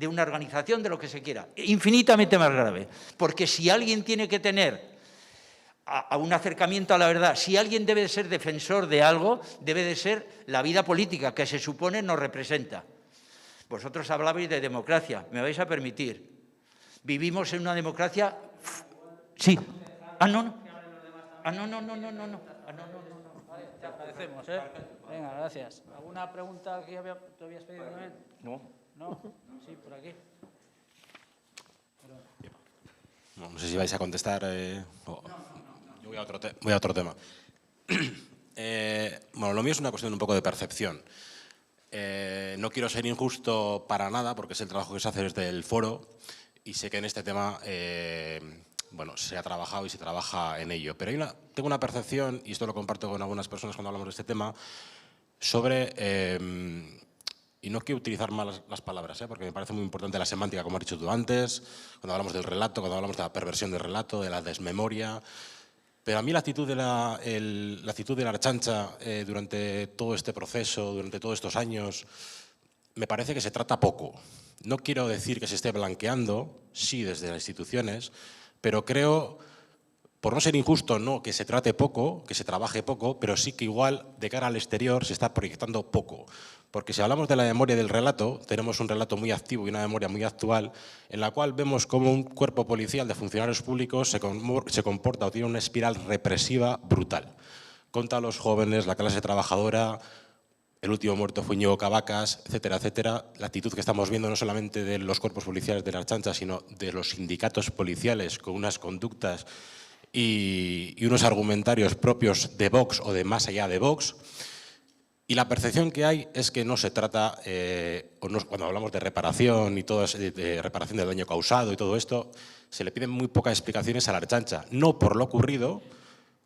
[SPEAKER 5] una organización, de lo que se quiera. Infinitamente más grave. Porque si alguien tiene que tener a un acercamiento a la verdad, si alguien debe de ser defensor de algo, debe de ser la vida política, que se supone nos representa. Vosotros hablabais de democracia, me vais a permitir. Vivimos en una democracia... Sí. No.
[SPEAKER 4] Te agradecemos, Venga, gracias. ¿Alguna pregunta que te habías pedido también?
[SPEAKER 6] No.
[SPEAKER 4] ¿No? Sí, por aquí.
[SPEAKER 6] No sé si vais a contestar. Yo voy a otro tema. Bueno, lo mío es una cuestión un poco de percepción. No quiero ser injusto para nada, porque es el trabajo que se hace desde el foro y sé que en este tema bueno, se ha trabajado y se trabaja en ello. Pero tengo una percepción, y esto lo comparto con algunas personas cuando hablamos de este tema, sobre... y no quiero utilizar mal las palabras, porque me parece muy importante la semántica, como has dicho tú antes, cuando hablamos del relato, cuando hablamos de la perversión del relato, de la desmemoria. Pero a mí la actitud de la Ertzaintza durante todo este proceso, durante todos estos años, me parece que se trata poco. No quiero decir que se esté blanqueando, sí, desde las instituciones, pero creo, por no ser injusto, no que se trate poco, que se trabaje poco, pero sí que igual de cara al exterior se está proyectando poco. Porque si hablamos de la memoria del relato, tenemos un relato muy activo y una memoria muy actual, en la cual vemos cómo un cuerpo policial de funcionarios públicos se comporta o tiene una espiral represiva brutal. Contra los jóvenes, la clase trabajadora, el último muerto fue Íñigo Cabacas, etcétera, etcétera. La actitud que estamos viendo no solamente de los cuerpos policiales de la Ertzaintza, sino de los sindicatos policiales con unas conductas y unos argumentarios propios de Vox o de más allá de Vox. Y la percepción que hay es que no se trata, cuando hablamos de reparación y todo, de reparación del daño causado y todo esto, se le piden muy pocas explicaciones a la Ertzaintza, no por lo ocurrido.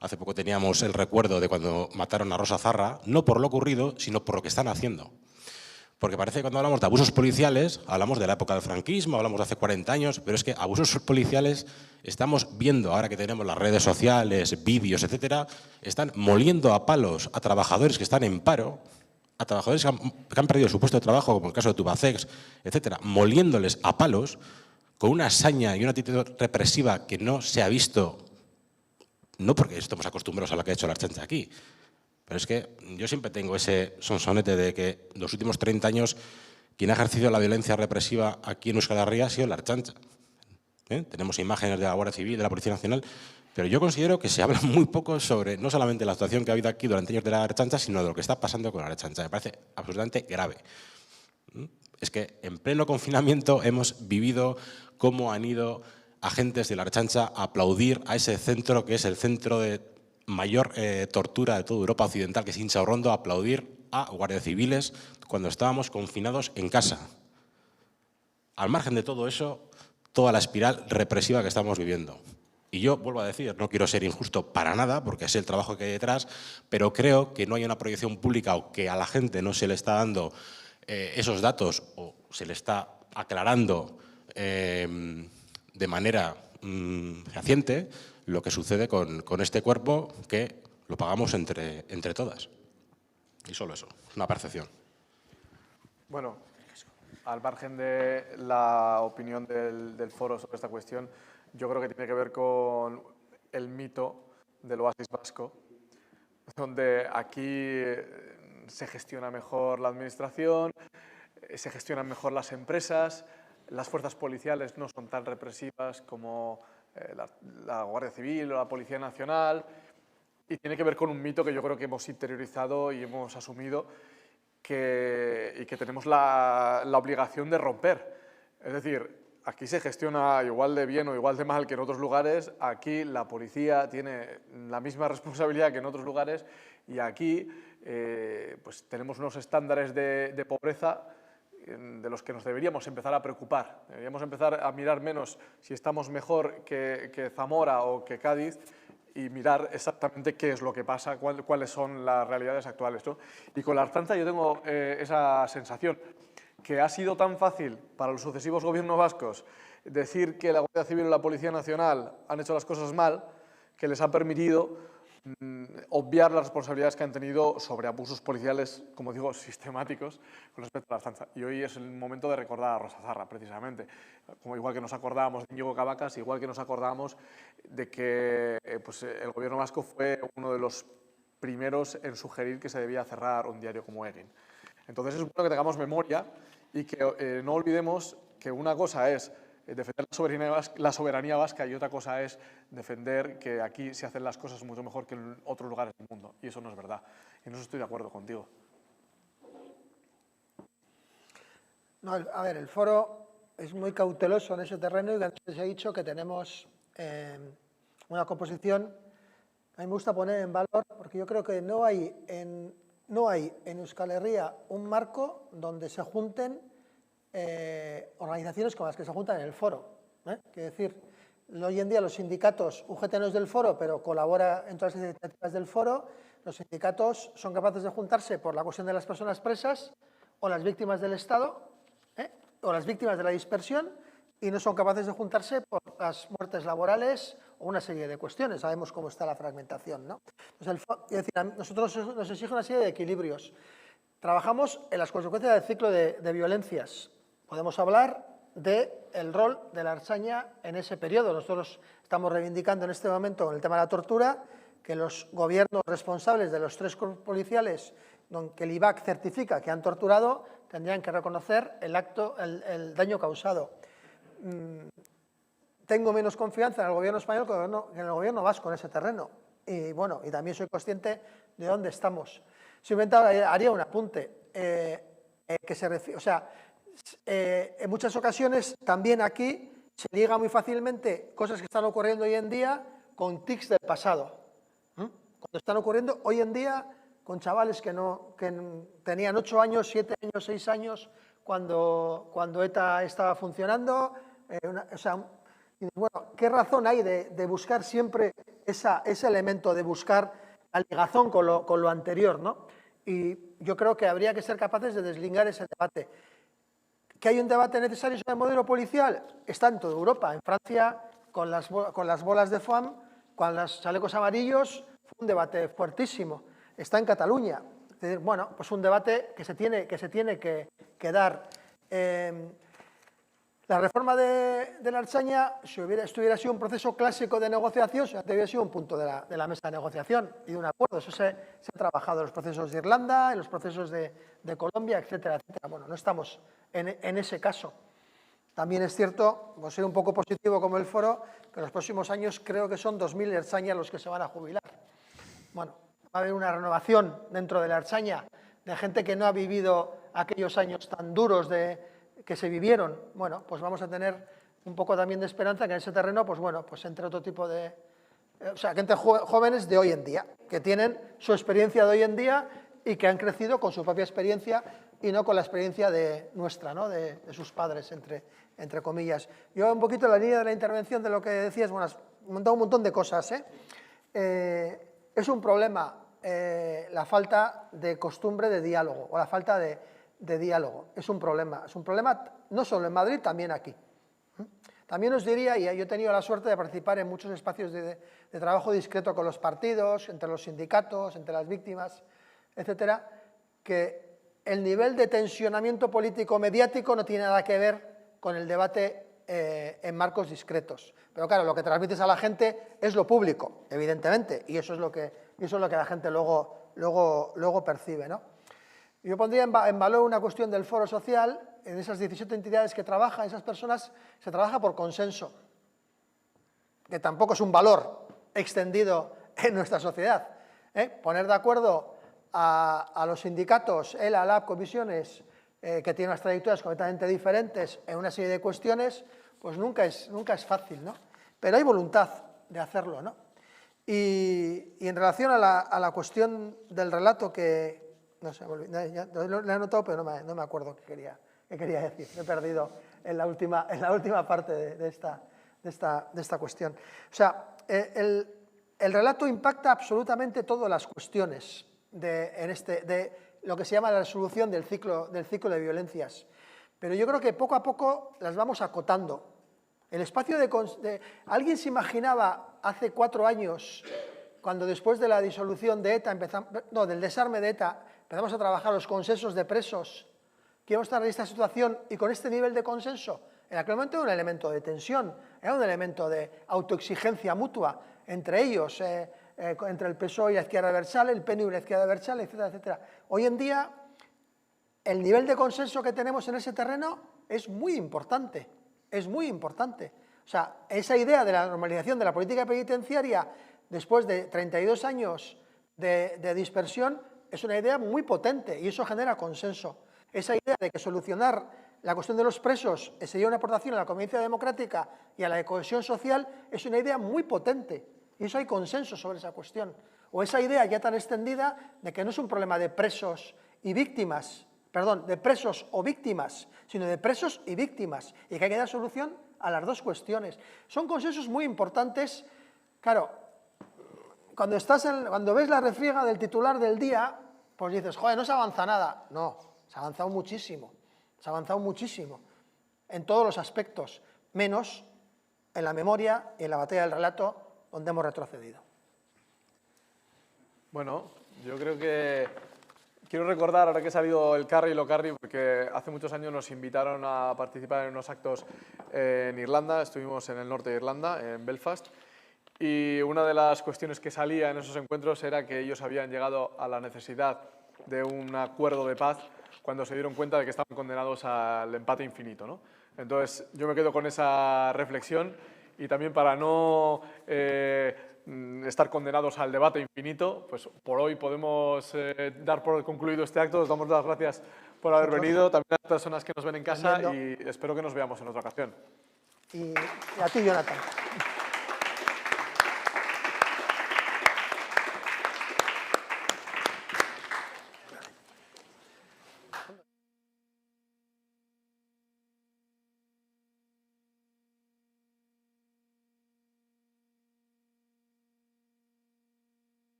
[SPEAKER 6] Hace poco teníamos el recuerdo de cuando mataron a Rosa Zarra, no por lo ocurrido, sino por lo que están haciendo. Porque parece que cuando hablamos de abusos policiales, hablamos de la época del franquismo, hablamos de hace 40 años, pero es que abusos policiales estamos viendo, ahora que tenemos las redes sociales, vídeos, etcétera, están moliendo a palos a trabajadores que están en paro, a trabajadores que han perdido su puesto de trabajo, como el caso de Tubacex, etcétera, moliéndoles a palos con una saña y una actitud represiva que no se ha visto, no porque estemos acostumbrados a lo que ha hecho la Ertzaintza aquí, pero es que yo siempre tengo ese sonsonete de que en los últimos 30 años quien ha ejercido la violencia represiva aquí en Euskal Herria ha sido la Ertzaintza. Tenemos imágenes de la Guardia Civil, de la Policía Nacional, pero yo considero que se habla muy poco sobre no solamente la situación que ha habido aquí durante años de la Ertzaintza, sino de lo que está pasando con la Ertzaintza. Me parece absolutamente grave. Es que en pleno confinamiento hemos vivido cómo han ido agentes de la Ertzaintza a aplaudir a ese centro que es el centro de mayor tortura de toda Europa Occidental, que es Intxaurrondo, a aplaudir a guardias civiles cuando estábamos confinados en casa. Al margen de todo eso, toda la espiral represiva que estamos viviendo. Y yo vuelvo a decir, no quiero ser injusto para nada, porque es el trabajo que hay detrás, pero creo que no hay una proyección pública o que a la gente no se le está dando esos datos o se le está aclarando de manera fehaciente lo que sucede con este cuerpo, que lo pagamos entre todas. Y solo eso, es una percepción.
[SPEAKER 3] Bueno, al margen de la opinión del foro sobre esta cuestión, yo creo que tiene que ver con el mito del oasis vasco, donde aquí se gestiona mejor la administración, se gestionan mejor las empresas, las fuerzas policiales no son tan represivas como la Guardia Civil o la Policía Nacional, y tiene que ver con un mito que yo creo que hemos interiorizado y hemos asumido y que tenemos la obligación de romper. Es decir, aquí se gestiona igual de bien o igual de mal que en otros lugares, aquí la policía tiene la misma responsabilidad que en otros lugares y aquí pues tenemos unos estándares de pobreza de los que nos deberíamos empezar a preocupar. Deberíamos empezar a mirar menos si estamos mejor que Zamora o que Cádiz y mirar exactamente qué es lo que pasa, cuáles son las realidades actuales, ¿no? Y con la Ertzaintza yo tengo esa sensación, que ha sido tan fácil para los sucesivos gobiernos vascos decir que la Guardia Civil o la Policía Nacional han hecho las cosas mal, que les ha permitido obviar las responsabilidades que han tenido sobre abusos policiales, como digo, sistemáticos con respecto a la Ertzaintza. Y hoy es el momento de recordar a Rosa Zarra, precisamente. Como igual que nos acordábamos de Íñigo Cabacas, igual que nos acordábamos de que pues, el gobierno vasco fue uno de los primeros en sugerir que se debía cerrar un diario como Egin. Entonces es bueno que tengamos memoria y que no olvidemos que una cosa es defender la soberanía vasca y otra cosa es defender que aquí se hacen las cosas mucho mejor que en otros lugares del mundo. Y eso no es verdad. Y en eso estoy de acuerdo contigo.
[SPEAKER 2] No, a ver, el foro es muy cauteloso en ese terreno y antes he dicho que tenemos una composición. A mí me gusta poner en valor porque yo creo que no hay en Euskal Herria un marco donde se junten organizaciones como las que se juntan en el foro. Quiero decir, hoy en día los sindicatos, UGT no es del foro, pero colabora en todas las iniciativas del foro, los sindicatos son capaces de juntarse por la cuestión de las personas presas o las víctimas del Estado o las víctimas de la dispersión y no son capaces de juntarse por las muertes laborales o una serie de cuestiones. Sabemos cómo está la fragmentación, ¿no? Entonces, es decir, a nosotros nos exige una serie de equilibrios. Trabajamos en las consecuencias del ciclo de violencias. Podemos hablar del rol de la Ertzaintza en ese periodo. Nosotros estamos reivindicando en este momento con el tema de la tortura que los gobiernos responsables de los 3 cuerpos policiales que el IVAC certifica que han torturado tendrían que reconocer el daño causado. Tengo menos confianza en el gobierno español que en el gobierno vasco en ese terreno. Y bueno, y también soy consciente de dónde estamos. Simplemente haría un apunte. En muchas ocasiones, también aquí, se liga muy fácilmente cosas que están ocurriendo hoy en día con tics del pasado. Cuando están ocurriendo hoy en día con chavales que tenían 8 años, 7 años, 6 años, cuando ETA estaba funcionando. Bueno, ¿qué razón hay de buscar siempre ese elemento, de buscar la ligazón con lo anterior, ¿no? Y yo creo que habría que ser capaces de deslingar ese debate. ¿Que hay un debate necesario sobre el modelo policial? Está en toda Europa. En Francia, con las bolas de foam, con los chalecos amarillos, fue un debate fuertísimo. Está en Cataluña. Es decir, bueno, pues un debate que se tiene que dar. La reforma de la Ertzaintza, si esto hubiera sido un proceso clásico de negociación, hubiera sido un punto de la mesa de negociación y de un acuerdo. Eso se ha trabajado en los procesos de Irlanda, en los procesos de Colombia, etcétera, etcétera. Bueno, no estamos en ese caso. También es cierto, por ser un poco positivo como el foro, que en los próximos años creo que son 2.000 ertzainas los que se van a jubilar. Bueno, va a haber una renovación dentro de la Ertzaintza de gente que no ha vivido aquellos años tan duros que se vivieron. Bueno, pues vamos a tener un poco también de esperanza que en ese terreno, pues bueno, pues entre otro tipo de... o sea, gente jóvenes de hoy en día, que tienen su experiencia de hoy en día y que han crecido con su propia experiencia y no con la experiencia nuestra, ¿no? de sus padres, entre comillas. Yo un poquito en la línea de la intervención de lo que decías, bueno, has montado un montón de cosas, es un problema la falta de costumbre de diálogo o la falta de diálogo. Es un problema no solo en Madrid, también aquí. También os diría, y yo he tenido la suerte de participar en muchos espacios de trabajo discreto con los partidos, entre los sindicatos, entre las víctimas, etcétera, que el nivel de tensionamiento político mediático no tiene nada que ver con el debate en marcos discretos. Pero claro, lo que transmites a la gente es lo público, evidentemente, y eso es lo que la gente luego percibe, ¿no? Yo pondría en valor una cuestión del foro social. En esas 17 entidades que trabajan, esas personas, se trabaja por consenso, que tampoco es un valor extendido en nuestra sociedad. Poner de acuerdo a los sindicatos, ELA, LAB, comisiones, que tienen unas trayectorias completamente diferentes en una serie de cuestiones, pues nunca es fácil, ¿no? Pero hay voluntad de hacerlo, ¿no? Y en relación a la cuestión del relato que... No sé, lo he anotado, pero no me acuerdo qué quería decir. Me he perdido en la última parte de esta cuestión. O sea, el relato impacta absolutamente todas las cuestiones de lo que se llama la resolución del ciclo de violencias. Pero yo creo que poco a poco las vamos acotando. El espacio ¿Alguien se imaginaba hace 4 años, cuando después de la disolución de ETA, del desarme de ETA, empezamos a trabajar los consensos de presos, que íbamos a estar en esta situación y con este nivel de consenso? En aquel momento era un elemento de tensión, era un elemento de autoexigencia mutua entre ellos, entre el PSOE y la izquierda abertzale, el PNV y la izquierda abertzale, etcétera, etcétera. Hoy en día, el nivel de consenso que tenemos en ese terreno es muy importante, es muy importante. O sea, esa idea de la normalización de la política penitenciaria después de 32 años de dispersión es una idea muy potente y eso genera consenso. Esa idea de que solucionar la cuestión de los presos sería una aportación a la convivencia democrática y a la cohesión social es una idea muy potente y eso hay consenso sobre esa cuestión. O esa idea ya tan extendida de que no es un problema de presos y víctimas, perdón, de presos o víctimas, sino de presos y víctimas y que hay que dar solución a las dos cuestiones. Son consensos muy importantes. Claro, cuando ves la refriega del titular del día, pues dices, joder, no se avanza nada. No, se ha avanzado muchísimo, en todos los aspectos, menos en la memoria y en la batalla del relato, donde hemos retrocedido.
[SPEAKER 3] Bueno, yo creo que quiero recordar, ahora que ha salido el Carry y lo Carry, porque hace muchos años nos invitaron a participar en unos actos en Irlanda, estuvimos en el norte de Irlanda, en Belfast, y una de las cuestiones que salía en esos encuentros era que ellos habían llegado a la necesidad de un acuerdo de paz cuando se dieron cuenta de que estaban condenados al empate infinito, ¿no? Entonces, yo me quedo con esa reflexión y también para no estar condenados al debate infinito, pues por hoy podemos dar por concluido este acto. Os damos las gracias por haber venido, también a las personas que nos ven en casa y espero que nos veamos en otra ocasión.
[SPEAKER 2] Y a ti, Jonathan.